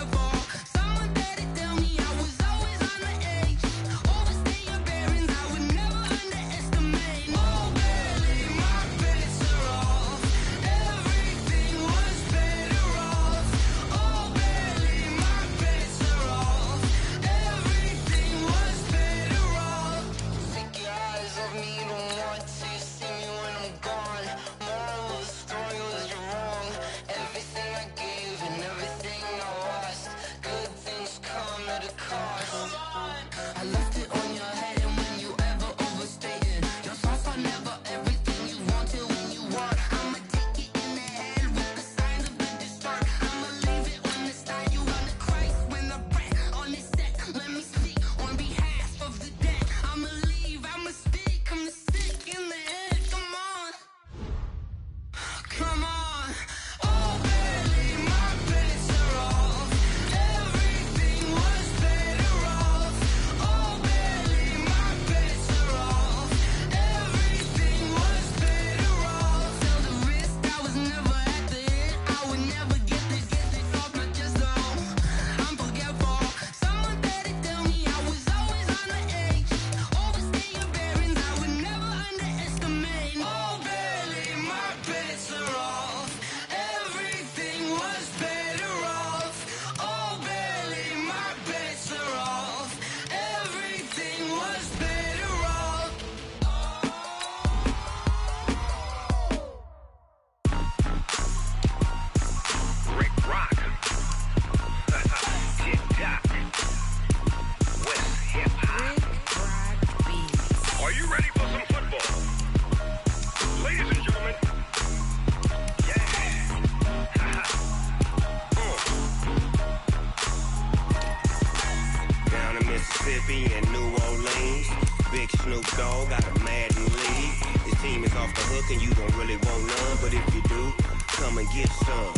Mississippi and New Orleans. Big Snoop Dogg got a Madden league. His team is off the hook and you don't really want none, but if you do, come and get some.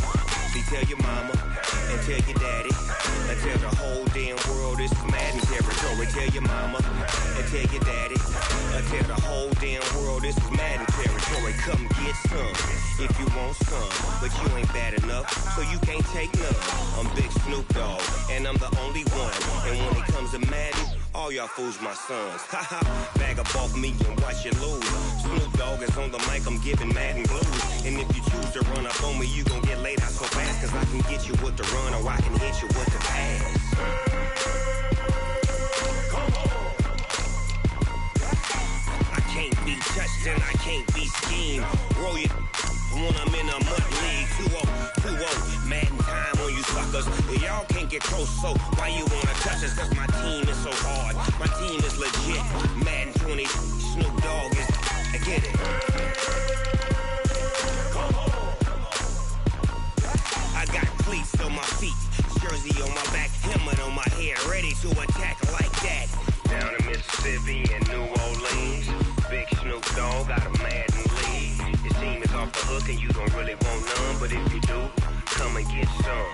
See, tell your mama and tell your daddy and tell the whole damn world this is Madden territory. Tell your mama and tell your daddy and tell the whole damn world this is Madden territory. Come get some if you want some, but you ain't bad enough, so you can't take none. I'm Big Snoop Dogg and I'm the only one, and when it comes to Madden, all y'all fools my sons. Haha, bag up off me and watch you lose. Snoop Dogg is on the mic, I'm giving Madden blues. And if you choose to run up on me, you gon' get laid out so fast, cause I can get you with the run or I can hit you with the pass. I can't be touched and I can't be schemed. Roll you when I'm in a mud league. 2-0, Madden time on you suckers. Y'all can't get close, so why you wanna touch us? Cause my team is so hard, my team is legit. Madden 20, Snoop Dogg is, I get it. I got cleats on my feet, jersey on my back, helmet on my head, ready to attack like that. Down in Mississippi and New Orleans, Big Snoop Dogg got a Madden league. His team is off the hook and you don't really want none, but if you do, come and get some.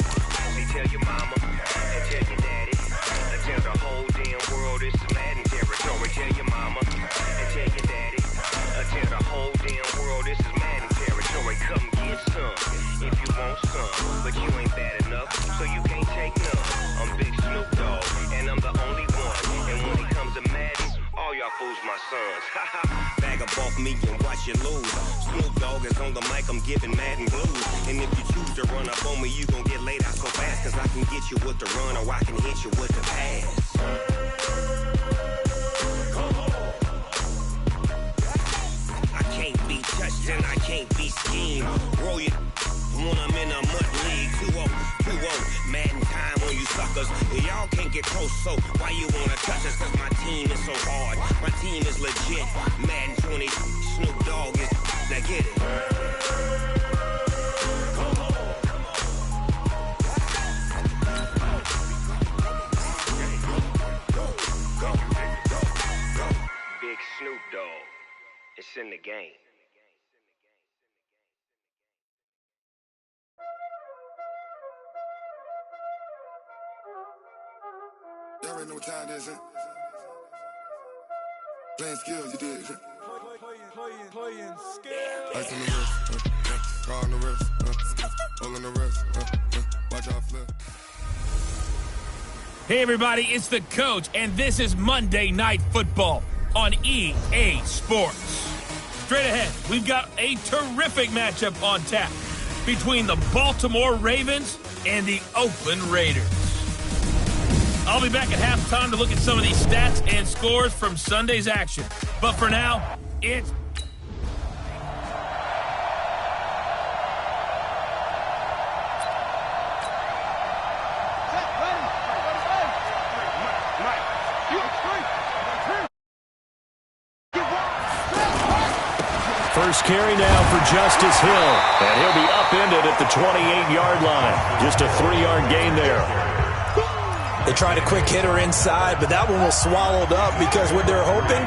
See, tell your mama and tell your daddy and tell the whole damn world this is Madden territory. Tell your mama and tell your daddy and tell the whole damn world this is Madden territory. Come get some if you want some, but you ain't bad enough, so you can't take none. I'm Big Snoop Dogg and I'm the only one, and when it comes to Madden, all y'all fools my sons. Haha, bag up off me and watch you lose. Snoop Dogg is on the mic, I'm giving Madden blues. And if you choose to run up on me, you gon' get laid out so fast, cause I can get you with the run or I can hit you with the pass. I can't be touched and I can't be schemed. Roll you when I'm in a mud league. 2-0, Madden time on you suckers. Y'all can't get close, so why you wanna touch us? Cause my team is so hard, my team is legit. Madden 20, Snoop Dogg is, now get it. Big Snoop Dogg, it's in the game. Y'all already know what time it is, huh? Playing skills, you did. Playing skills. Ice on the wrist, car on the wrist, all on the wrist, watch out flip. Hey everybody, it's the coach, and this is Monday Night Football on EA Sports. Straight ahead, we've got a terrific matchup on tap between the Baltimore Ravens and the Oakland Raiders. I'll be back at halftime to look at some of these stats and scores from Sunday's action. But for now, it's... First carry now for Justice Hill, and he'll be upended at the 28-yard line. Just a 3-yard gain there. They tried a quick hitter inside, but that one was swallowed up because what they're hoping,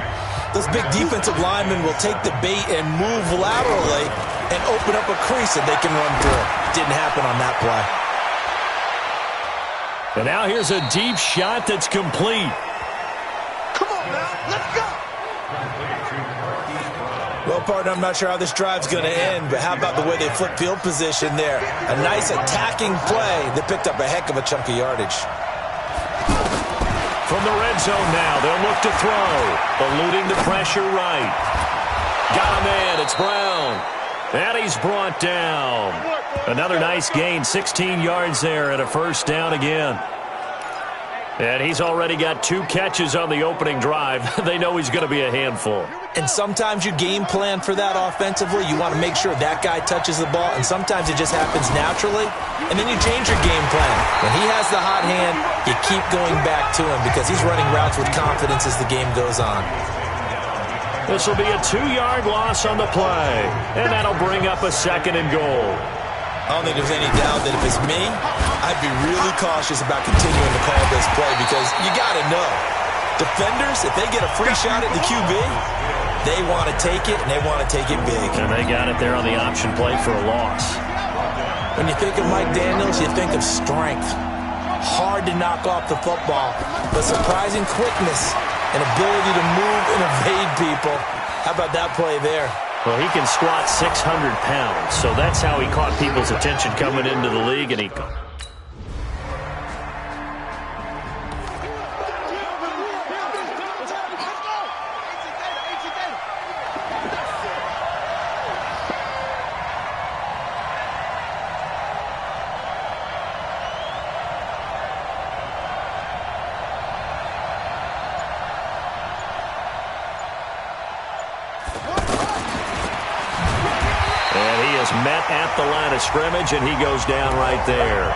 those big defensive linemen will take the bait and move laterally and open up a crease that they can run through. Didn't happen on that play. And now here's a deep shot that's complete. Come on now, let's go. Well, partner, I'm not sure how this drive's going to end, but how about the way they flip field position there? A nice attacking play that picked up a heck of a chunk of yardage. From the red zone now, they'll look to throw. Eluding the pressure right. Got a man, it's Brown. And he's brought down. Another nice gain, 16 yards there and a first down again. And he's already got 2 catches on the opening drive. They know he's going to be a handful. And sometimes you game plan for that offensively. You want to make sure that guy touches the ball, and sometimes it just happens naturally, and then you change your game plan. When he has the hot hand, you keep going back to him because he's running routes with confidence as the game goes on. This will be a 2-yard loss on the play, and that'll bring up a 2nd and goal. I don't think there's any doubt that if it's me, I'd be really cautious about continuing to call this play because you got to know Defenders, if they get a free shot at the QB, they want to take it, and they want to take it big. And they got it there on the option play for a loss. When you think of Mike Daniels, you think of strength. Hard to knock off the football, but surprising quickness and ability to move and evade people. How about that play there? Well, he can squat 600 pounds, so that's how he caught people's attention coming into the league, and he... met at the line of scrimmage, and he goes down right there.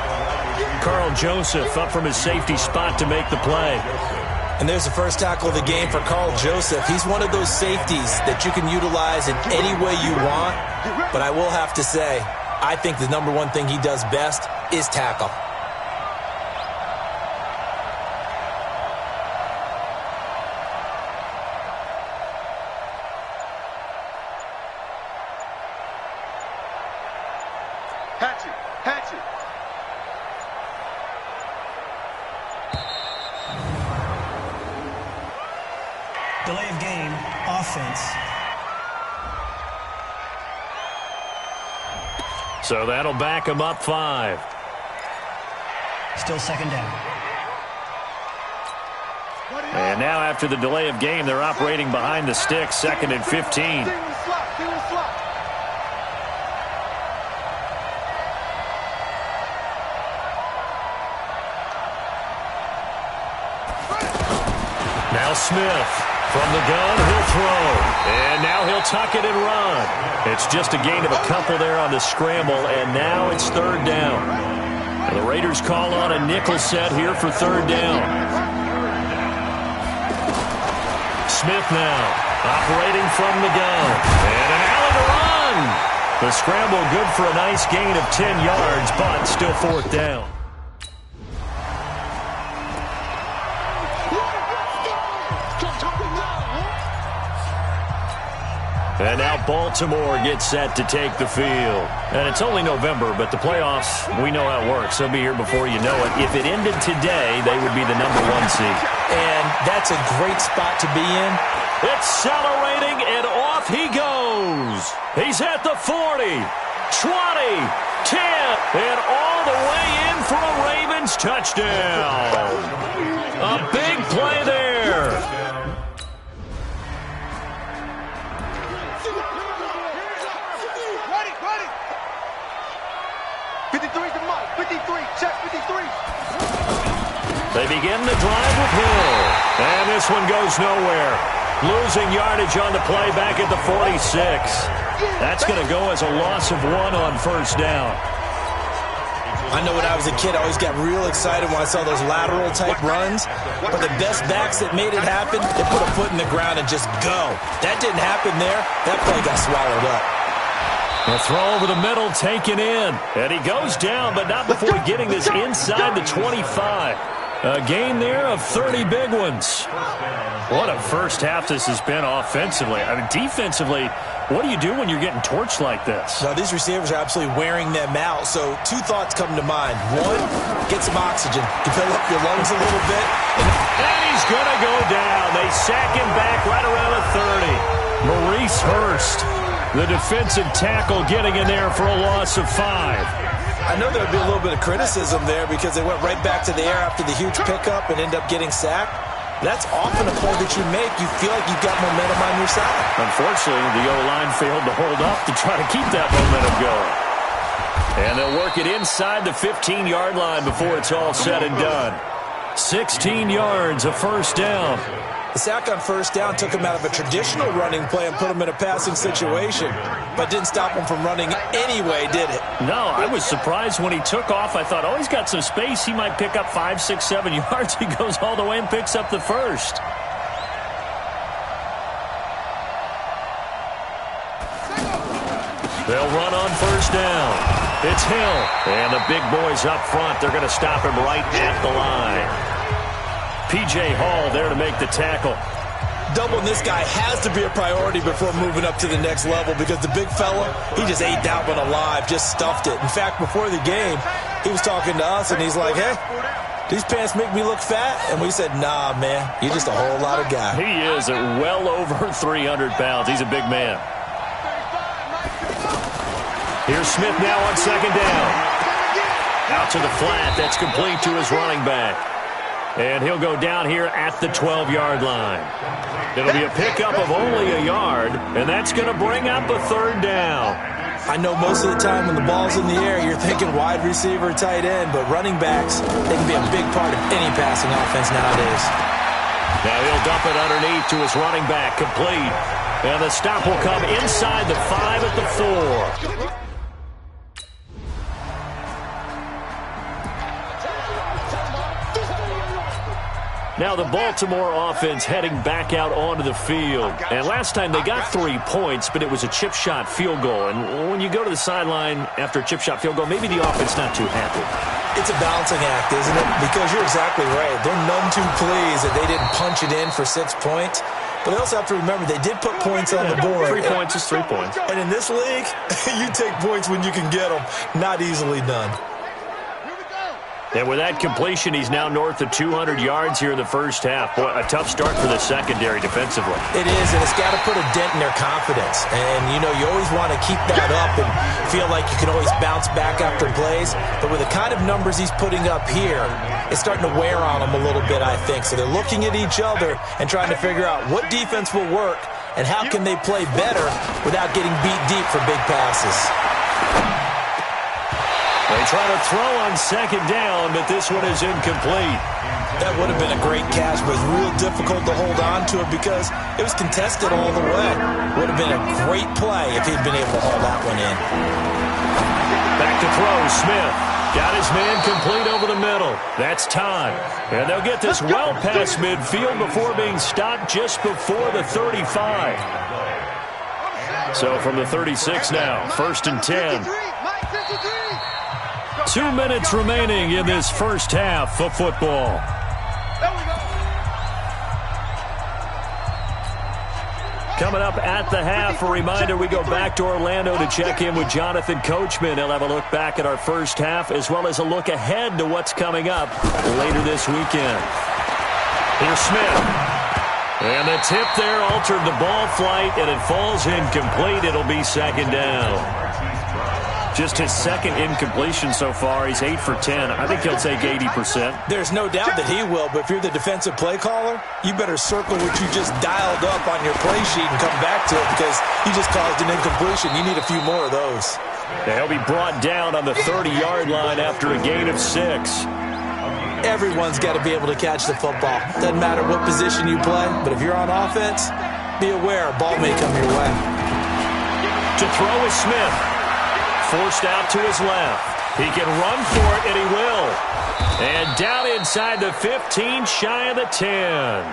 Carl Joseph up from his safety spot to make the play. And there's the first tackle of the game for Carl Joseph. He's one of those safeties that you can utilize in any way you want. But I will have to say, I think the number one thing he does best is tackle. Delay of game, offense. So that'll back him up 5. Still second down. And now after the delay of game, they're operating behind the sticks, 2nd and 15. Now Smith from the gun, he'll throw. And now he'll tuck it and run. It's just a gain of a couple there on the scramble, and now it's 3rd down. And the Raiders call on a nickel set here for 3rd down. Smith now operating from the gun. And an alley to run. The scramble good for a nice gain of 10 yards, but still 4th down. And now Baltimore gets set to take the field. And it's only November, but the playoffs, we know how it works. They'll be here before you know it. If it ended today, they would be the number 1 seed. And that's a great spot to be in. Accelerating, and off he goes. He's at the 40, 20, 10, and all the way in for a Ravens touchdown. A big play there. They begin the drive with Hill. And this one goes nowhere. Losing yardage on the play back at the 46. That's going to go as a loss of 1 on 1st down. I know when I was a kid, I always got real excited when I saw those lateral type runs. But the best backs that made it happen, they put a foot in the ground and just go. That didn't happen there. That play got swallowed up. A throw over the middle taken in. And he goes down, but not before getting this inside the 25. A gain there of 30 big ones. What a first half this has been offensively. I mean, defensively, what do you do when you're getting torched like this? Now, these receivers are absolutely wearing them out. So 2 thoughts come to mind. 1, get some oxygen to fill up your lungs a little bit. And he's going to go down. They sack him back right around the 30. Maurice Hurst, the defensive tackle, getting in there for a loss of 5. I know there would be a little bit of criticism there because they went right back to the air after the huge pickup and end up getting sacked. That's often a play that you make. You feel like you've got momentum on your side. Unfortunately, the O-line failed to hold up to try to keep that momentum going. And they'll work it inside the 15-yard line before it's all said and done. 16 yards, a 1st down. The sack on 1st down took him out of a traditional running play and put him in a passing situation, but didn't stop him from running anyway, did it? No, I was surprised when he took off. I thought, oh, he's got some space. He might pick up 5, 6, 7 yards. He goes all the way and picks up the 1st. They'll run on 1st down. It's Hill. And the big boys up front, they're going to stop him right at the line. P.J. Hall there to make the tackle. Doubling this guy has to be a priority before moving up to the next level because the big fella, he just ate that one alive, just stuffed it. In fact, before the game, he was talking to us, and he's like, hey, these pants make me look fat? And we said, nah, man, you're just a whole lot of guy. He is at well over 300 pounds. He's a big man. Here's Smith now on second down. Out to the flat. That's complete to his running back. And he'll go down here at the 12-yard line. It'll be a pickup of only a yard, and that's going to bring up a third down. I know most of the time when the ball's in the air, you're thinking wide receiver, tight end, but running backs, they can be a big part of any passing offense nowadays. Now he'll dump it underneath to his running back, complete. And the stop will come inside the 5 at the 4. Now the Baltimore offense heading back out onto the field. And last time they got 3 points, but it was a chip shot field goal. And when you go to the sideline after a chip shot field goal, maybe the offense not too happy. It's a balancing act, isn't it? Because you're exactly right. They're none too pleased that they didn't punch it in for 6 points. But they also have to remember they did put points on the board. 3 points is 3 points. And in this league, you take points when you can get them. Not easily done. And with that completion, he's now north of 200 yards here in the first half. Boy, a tough start for the secondary defensively. It is, and it's got to put a dent in their confidence. And, you know, you always want to keep that up and feel like you can always bounce back after plays. But with the kind of numbers he's putting up here, it's starting to wear on them a little bit, I think. So they're looking at each other and trying to figure out what defense will work and how can they play better without getting beat deep for big passes. They try to throw on second down, but this one is incomplete. That would have been a great catch, but it was real difficult to hold on to it because it was contested all the way. Would have been a great play if he'd been able to hold that one in. Back to throw, Smith. Got his man complete over the middle. That's time. And they'll get this well past midfield before being stopped just before the 35. So from the 36 now, 1st and 10. 2 minutes remaining in this first half of football. Coming up at the half, a reminder, we go back to Orlando to check in with Jonathan Coachman. He'll have a look back at our first half as well as a look ahead to what's coming up later this weekend. Here's Smith. And the tip there altered the ball flight, and it falls incomplete. It'll be second down. Just his second incompletion so far. He's 8 for 10. I think he'll take 80%. There's no doubt that he will, but if you're the defensive play caller, you better circle what you just dialed up on your play sheet and come back to it because you just caused an incompletion. You need a few more of those. He'll be brought down on the 30-yard line after a gain of 6. Everyone's got to be able to catch the football. Doesn't matter what position you play, but if you're on offense, be aware a ball may come your way. To throw is Smith. Forced out to his left. He can run for it, and he will. And down inside the 15, shy of the 10.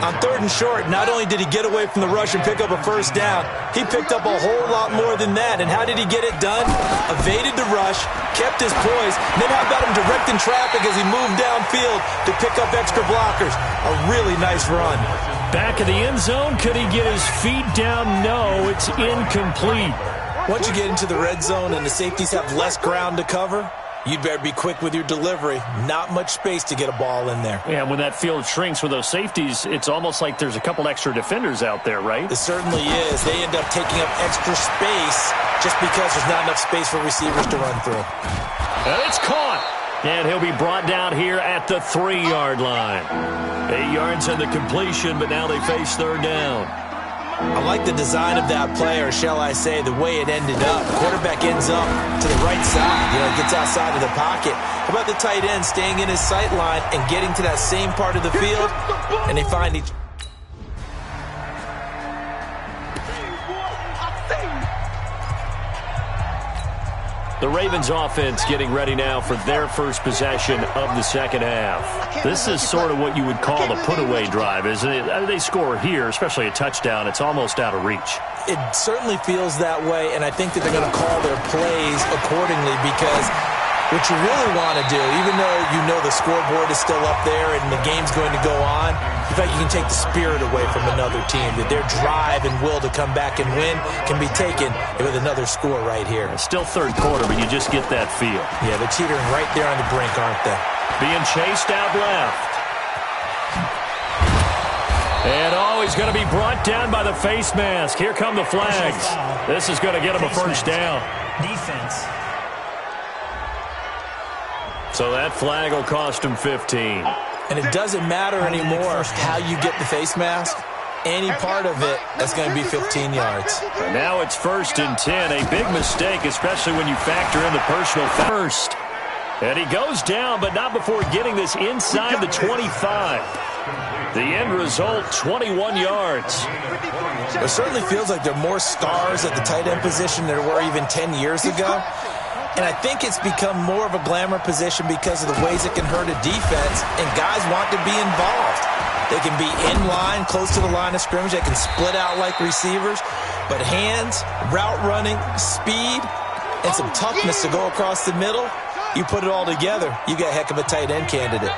On 3rd and short, not only did he get away from the rush and pick up a first down, he picked up a whole lot more than that. And how did he get it done? Evaded the rush, kept his poise, and then how about him directing traffic as he moved downfield to pick up extra blockers? A really nice run. Back of the end zone, could he get his feet down? No, it's incomplete. Once you get into the red zone and the safeties have less ground to cover, you'd better be quick with your delivery. Not much space to get a ball in there. Yeah, when that field shrinks with those safeties, it's almost like there's a couple extra defenders out there, right? It certainly is. They end up taking up extra space just because there's not enough space for receivers to run through. And it's caught. And he'll be brought down here at the 3-yard line. 8 yards in the completion, but now they face 3rd down. I like the design of that play, or shall I say, the way it ended up. Quarterback ends up to the right side, gets outside of the pocket. How about the tight end staying in his sight line and getting to that same part of the field, and they find each... The Ravens offense getting ready now for their first possession of the second half. This is sort of what you would call a put-away drive, isn't it? I mean, they score here, especially a touchdown. It's almost out of reach. It certainly feels that way, and I think that they're going to call their plays accordingly because What you really want to do, even though you know the scoreboard is still up there and the game's going to go on, in fact, you can take the spirit away from another team, that their drive and will to come back and win can be taken with another score right here. It's still third quarter, but you just get that feel. Yeah, they're teetering right there on the brink, aren't they? Being chased out left. And he's going to be brought down by the face mask. Here come the flags. This is going to get him a first down. Defense. So that flag will cost him 15. And it doesn't matter anymore how you get the face mask. Any part of it, that's going to be 15 yards. And now it's 1st and 10. A big mistake, especially when you factor in the personal first. And he goes down, but not before getting this inside the 25. The end result, 21 yards. It certainly feels like there are more stars at the tight end position than there were even 10 years ago. And I think it's become more of a glamour position because of the ways it can hurt a defense, and guys want to be involved. They can be in line, close to the line of scrimmage. They can split out like receivers. But hands, route running, speed, and some toughness to go across the middle, you put it all together, you got a heck of a tight end candidate.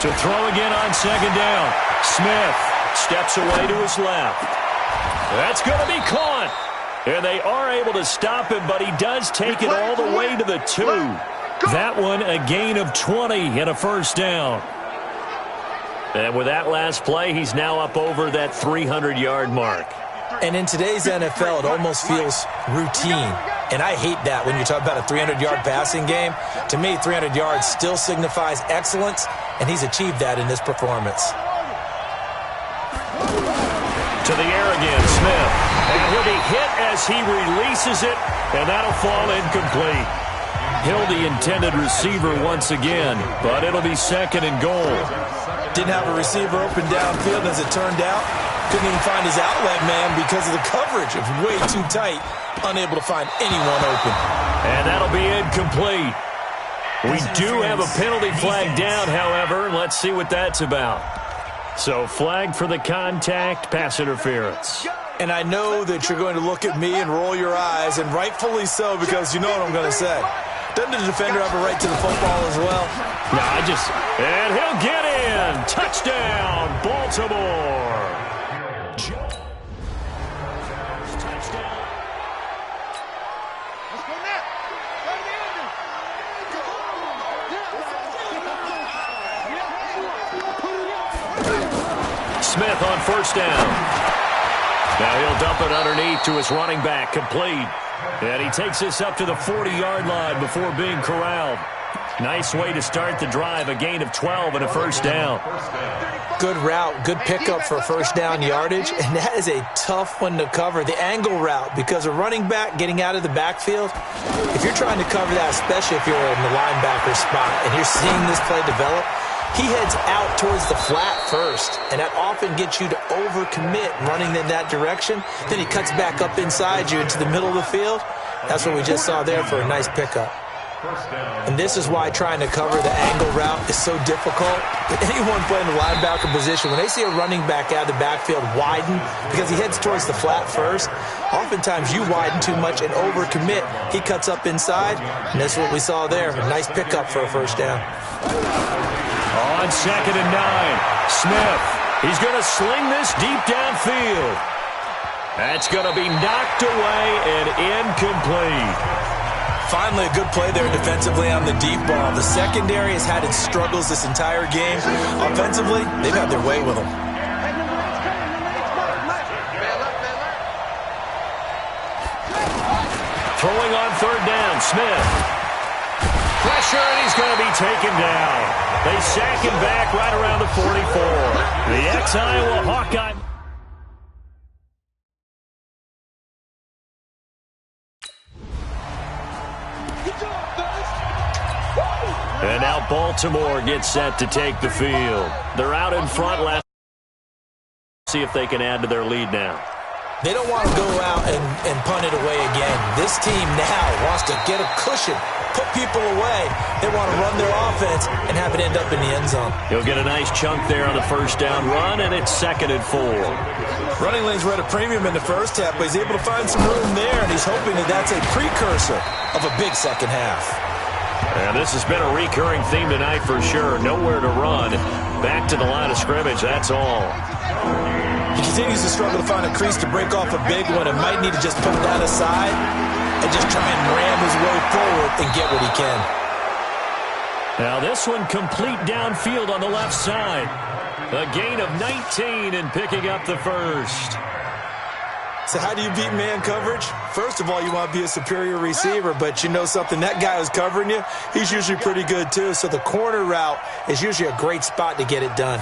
To throw again on 2nd down. Smith steps away to his left. That's going to be caught. And they are able to stop him, but he does take it all the way to the 2. That one, a gain of 20 and a first down. And with that last play, he's now up over that 300-yard mark. And in today's NFL, it almost feels routine. And I hate that when you talk about a 300-yard passing game. To me, 300 yards still signifies excellence, and he's achieved that in this performance. To the air again, Smith. And he'll be hit as he releases it, and that'll fall incomplete. Hill, the intended receiver once again, but it'll be 2nd and goal. Didn't have a receiver open downfield, as it turned out. Couldn't even find his outlet man because of the coverage. It was way too tight. Unable to find anyone open. And that'll be incomplete. We do have a penalty flag down, however. Let's see what that's about. So flag for the contact, pass interference. And I know that you're going to look at me and roll your eyes, and rightfully so, because you know what I'm going to say. Doesn't the defender have a right to the football as well? No, and he'll get in. Touchdown, Baltimore. Smith on 1st down. Now he'll dump it underneath to his running back, complete. And he takes this up to the 40-yard line before being corralled. Nice way to start the drive, a gain of 12 and a first down. Good route, good pickup for first down yardage, and that is a tough one to cover, the angle route, because a running back getting out of the backfield, if you're trying to cover that, especially if you're in the linebacker spot and you're seeing this play develop, he heads out towards the flat first, and that often gets you to overcommit running in that direction. Then he cuts back up inside you into the middle of the field. That's what we just saw there for a nice pickup. And this is why trying to cover the angle route is so difficult. But anyone playing the linebacker position, when they see a running back out of the backfield widen because he heads towards the flat first, oftentimes you widen too much and overcommit. He cuts up inside, and that's what we saw there. A nice pickup for a first down. On 2nd and 9, Smith. He's going to sling this deep downfield. That's going to be knocked away and incomplete. Finally, a good play there defensively on the deep ball. The secondary has had its struggles this entire game. Offensively, they've had their way with them. Throwing on 3rd down, Smith. Pressure, and he's going to be taken down. They sack him back right around the 44. The ex-Iowa Hawkeye. And now Baltimore gets set to take the field. They're out in front. Let's see if they can add to their lead now. They don't want to go out and punt it away again. This team now wants to get a cushion put people away. They want to run their offense and have it end up in the end zone. He'll get a nice chunk there on the first down run, and it's 2nd and 4. Running lanes were at a premium in the first half, but he's able to find some room there, and he's hoping that that's a precursor of a big second half. And this has been a recurring theme tonight for sure. Nowhere to run. Back to the line of scrimmage, that's all. He continues to struggle to find a crease to break off a big one and might need to just put that aside and just try and ram his way forward and get what he can. Now this one complete downfield on the left side. A gain of 19 and picking up the first. So how do you beat man coverage? First of all, you want to be a superior receiver, but you know something, that guy who's covering you, he's usually pretty good too. So the corner route is usually a great spot to get it done.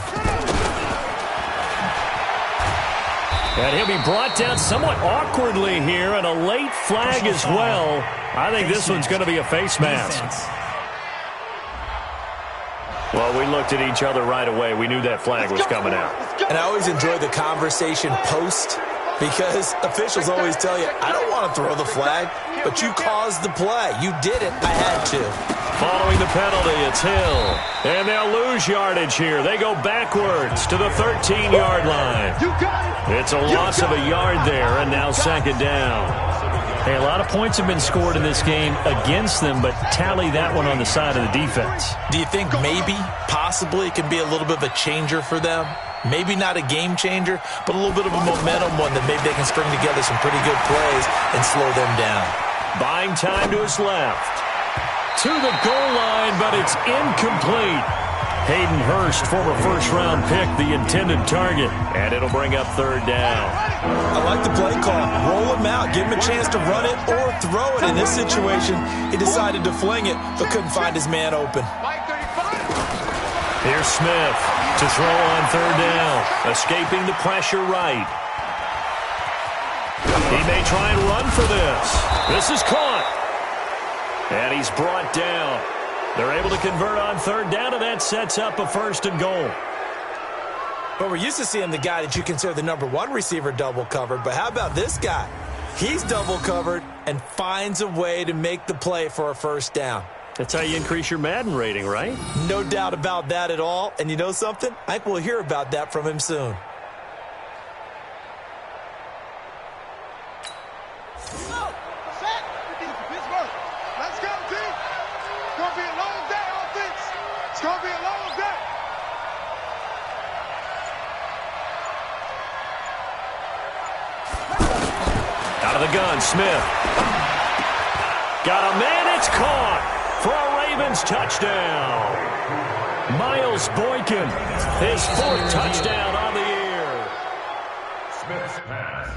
And he'll be brought down somewhat awkwardly here, and a late flag as well. I think this one's going to be a face mask. Well, we looked at each other right away. We knew that flag was coming out. And I always enjoy the conversation post, because officials always tell you, I don't want to throw the flag, but you caused the play. You did it. I had to. Following the penalty, it's Hill. And they'll lose yardage here. They go backwards to the 13-yard line. It's a loss of a yard there, and now 2nd down. Hey, a lot of points have been scored in this game against them, but tally that one on the side of the defense. Do you think maybe, possibly, it can be a little bit of a changer for them? Maybe not a game changer, but a little bit of a momentum one that maybe they can string together some pretty good plays and slow them down. Buying time to his left. To the goal line, but it's incomplete. Hayden Hurst, former first-round pick, the intended target. And it'll bring up 3rd down. I like the play call. Roll him out. Give him a chance to run it or throw it. In this situation, he decided to fling it, but couldn't find his man open. Here's Smith to throw on 3rd down. Escaping the pressure right. He may try and run for this. This is caught. And he's brought down. They're able to convert on 3rd down, and that sets up a 1st and goal. But we're used to seeing the guy that you consider the #1 receiver double covered. But how about this guy? He's double covered and finds a way to make the play for a 1st down. That's how you increase your Madden rating, right? No doubt about that at all. And you know something? I think we'll hear about that from him soon. Let's go, team. It's going to be a long day, offense. It's going to be a long day. Out of the gun, Smith. Got a man, it's caught for a Ravens touchdown. Miles Boykin, his 4th touchdown on the year. Smith's pass.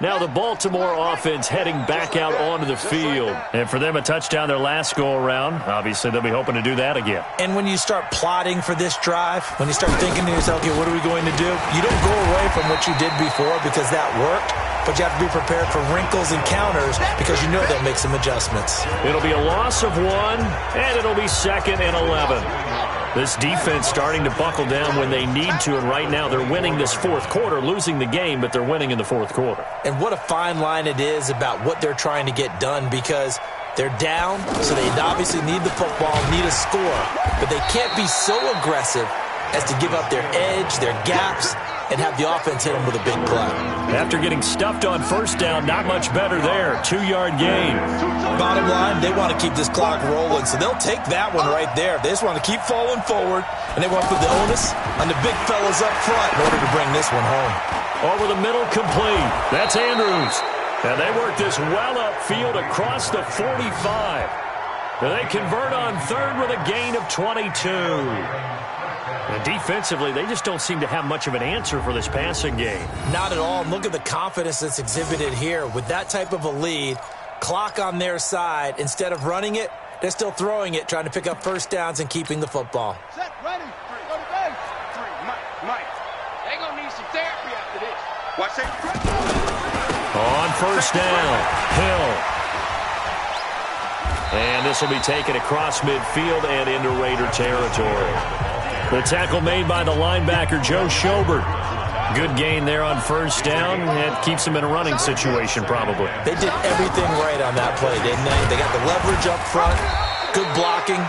Now the Baltimore offense heading back out onto the field. And for them, a touchdown their last go-around. Obviously, they'll be hoping to do that again. And when you start plotting for this drive, when you start thinking to yourself, okay, what are we going to do? You don't go away from what you did before because that worked, but you have to be prepared for wrinkles and counters because you know they'll make some adjustments. It'll be a loss of 1, and it'll be 2nd and 11. This defense starting to buckle down when they need to, and right now they're winning this fourth quarter, losing the game, but they're winning in the fourth quarter. And what a fine line it is about what they're trying to get done because they're down, so they obviously need the football, need a score, but they can't be so aggressive as to give up their edge, their gaps, and have the offense hit them with a big play. After getting stuffed on first down, not much better there. 2-yard gain. Bottom line, they want to keep this clock rolling, so they'll take that one right there. They just want to keep falling forward, and they want to put the onus on the big fellas up front in order to bring this one home. Over the middle, complete. That's Andrews. And they work this well upfield across the 45. And they convert on third with a gain of 22. And defensively, they just don't seem to have much of an answer for this passing game. Not at all. And look at the confidence that's exhibited here. With that type of a lead, clock on their side, instead of running it, they're still throwing it, trying to pick up first downs and keeping the football. Set, ready, go to base. 3, Mike. They're going to need some therapy after this. Watch it. On first down, Hill. And this will be taken across midfield and into Raider territory. The tackle made by the linebacker, Joe Schobert. Good gain there on first down. It keeps them in a running situation, probably. They did everything right on that play, didn't they? They got the leverage up front, good blocking,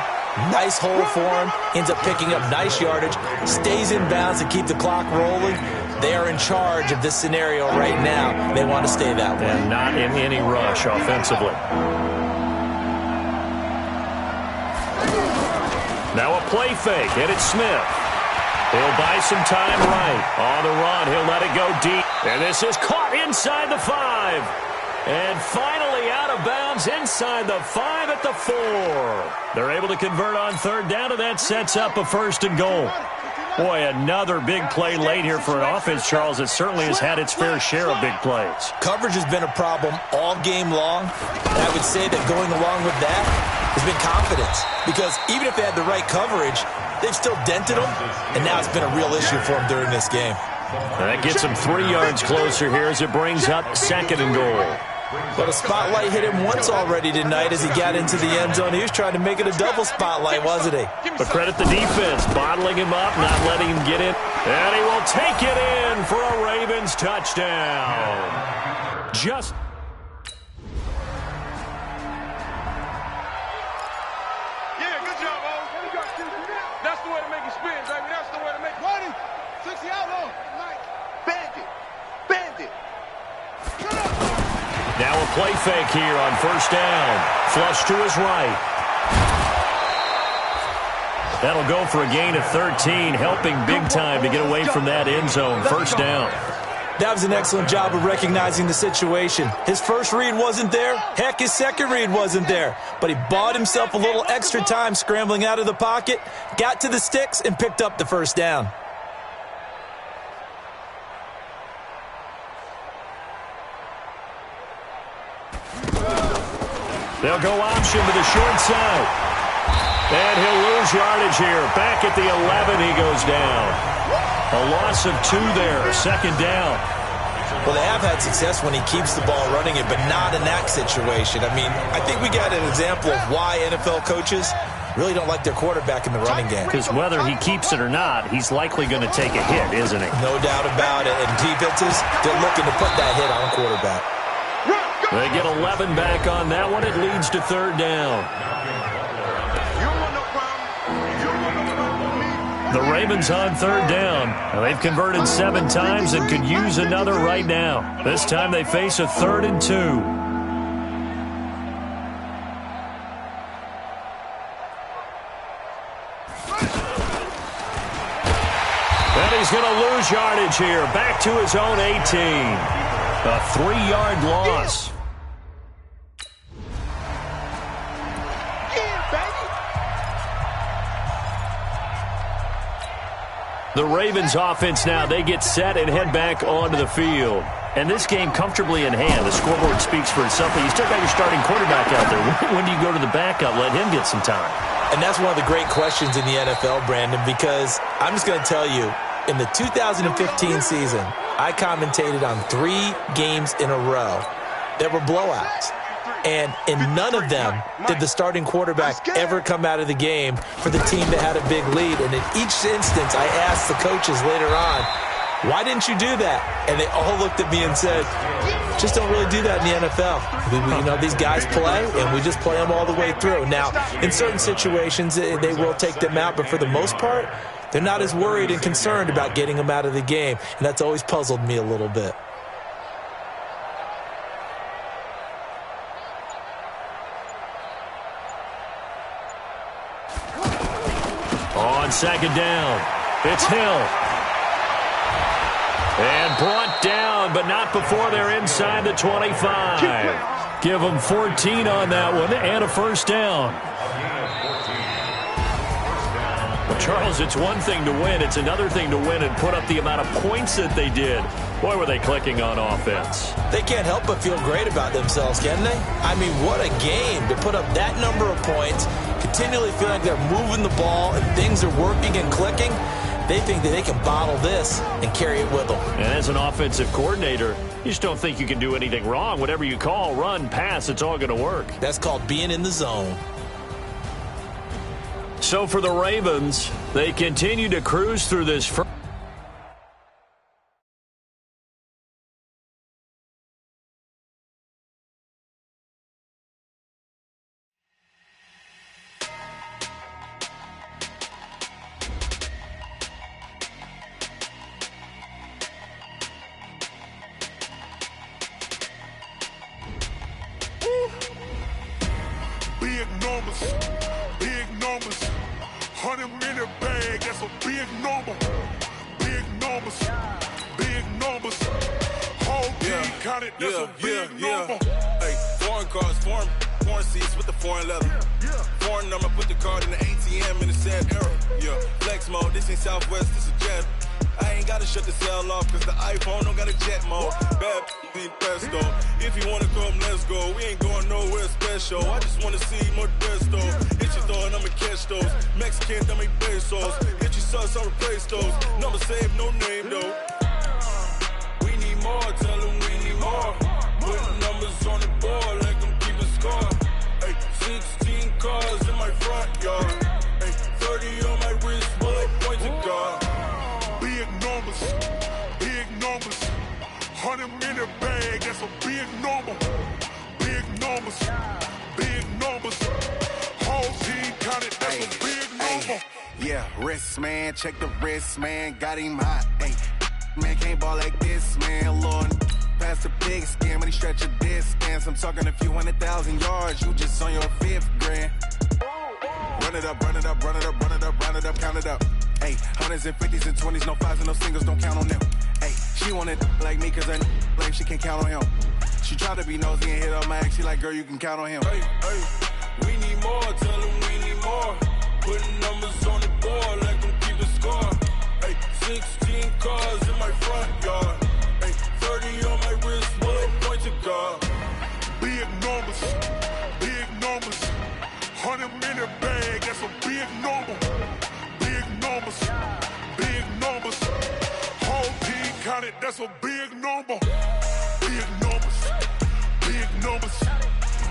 nice hole for him, ends up picking up nice yardage, stays in bounds and keep the clock rolling. They are in charge of this scenario right now. They want to stay that way. And not in any rush offensively. Now a play fake, and it's Smith. He'll buy some time right. On the run, he'll let it go deep. And this is caught inside the 5. And finally out of bounds inside the 5 at the 4. They're able to convert on third down, and that sets up a 1st and goal. Boy, another big play late here for an offense, Charles, that certainly has had its fair share of big plays. Coverage has been a problem all game long. And I would say that going along with that has been confidence. Because even if they had the right coverage, they've still dented them, and now it's been a real issue for them during this game. And that gets them 3 yards closer here as it brings up 2nd and goal. But a spotlight hit him once already tonight as he got into the end zone. He was trying to make it a double spotlight, wasn't he? But credit the defense, bottling him up, not letting him get in. And he will take it in for a Ravens touchdown. Just... Yeah, good job, O. That's the way to make it spin, baby. That's the way to make it. Ready? 60 outlaw. Bandit. Bandit. Now a play fake here on first down. Flush to his right. That'll go for a gain of 13, helping big time to get away from that end zone. First down. That was an excellent job of recognizing the situation. His first read wasn't there. Heck, his second read wasn't there. But he bought himself a little extra time scrambling out of the pocket, got to the sticks, and picked up the first down. They'll go option to the short side. And he'll lose yardage here. Back at the 11, he goes down. A loss of 2 there, 2nd down. Well, they have had success when he keeps the ball running it, but not in that situation. I mean, I think we got an example of why NFL coaches really don't like their quarterback in the running game. Because whether he keeps it or not, he's likely going to take a hit, isn't he? No doubt about it. And defenses, they're looking to put that hit on a quarterback. They get 11 back on that one. It leads to 3rd down. The Ravens on 3rd down. Now, they've converted 7 times and could use another right now. This time they face a 3rd and 2. And he's going to lose yardage here. Back to his own 18. A 3-yard loss. The Ravens offense now, they get set and head back onto the field. And this game comfortably in hand. The scoreboard speaks for itself, but you still got your starting quarterback out there. When do you go to the backup, let him get some time? And that's one of the great questions in the NFL, Brandon, because I'm just going to tell you, in the 2015 season, I commentated on 3 games in a row that were blowouts. And in none of them did the starting quarterback ever come out of the game for the team that had a big lead. And in each instance, I asked the coaches later on, why didn't you do that? And they all looked at me and said, just don't really do that in the NFL. These guys play, and we just play them all the way through. Now, in certain situations, they will take them out, but for the most part, they're not as worried and concerned about getting them out of the game. And that's always puzzled me a little bit. On second down, it's Hill. And brought down, but not before they're inside the 25. Give them 14 on that one and a first down. Well, Charles, it's one thing to win. It's another thing to win and put up the amount of points that they did. Boy, were they clicking on offense. They can't help but feel great about themselves, can they? I mean, what a game to put up that number of points, continually feel like they're moving the ball and things are working and clicking. They think that they can bottle this and carry it with them. And as an offensive coordinator, you just don't think you can do anything wrong. Whatever you call, run, pass, it's all going to work. That's called being in the zone. So for the Ravens, they continue to cruise through this first. Big numbers, 100-minute bag, that's a big number. Big numbers, whole team counted, that's a big number. Hey, foreign cars, foreign seats with the foreign leather. Foreign number, put the card in the ATM in the sad era. Yeah, flex mode, this ain't Southwest, this is Jet. I ain't gotta shut the cell off, cause the iPhone don't got a jet mode. Bad be pesto. If you wanna come, let's go. We ain't going nowhere special. I just wanna see more Desto. Hit your throw and I'ma catch those. Mexican, dummy pesos. Hit your sauce, I'll replace those. Number saved, no name though. We need more, tell them we need more. Put numbers on the board, like them keeping score. Hey, 16 cars in my front yard. Hey, 30 on my wrist, bullet point to God. Big numbers, 100-minute bag, that's a big number. Big numbers, whole team counted, that's a big number. Yeah, wrist man, check the wrist man, got him hot. Ay, man can't ball like this, man. Lord, past the big scam when he stretch a distance. I'm talking a few 100,000 yards, you just on your 5th grand. Run it up, count it up. Hey, 100s and 50s and 20s, no 5s and no singles, don't count on them. Hey, she wanted like me cause I like she can count on him. She tried to be nosy and hit on my ex, she like, girl, you can count on him. Hey, we need more, tell them we need more. Putting numbers on the board like them keeping score. Hey, 16 cars in my front yard. Hey, 30 on my wrist, bullet point to God. Big numbers, 100-minute bag, that's a big number. Big numbers, whole team counted, that's a big number. Big numbers,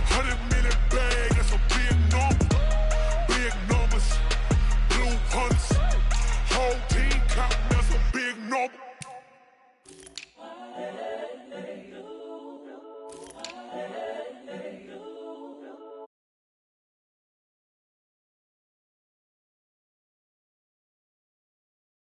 100-minute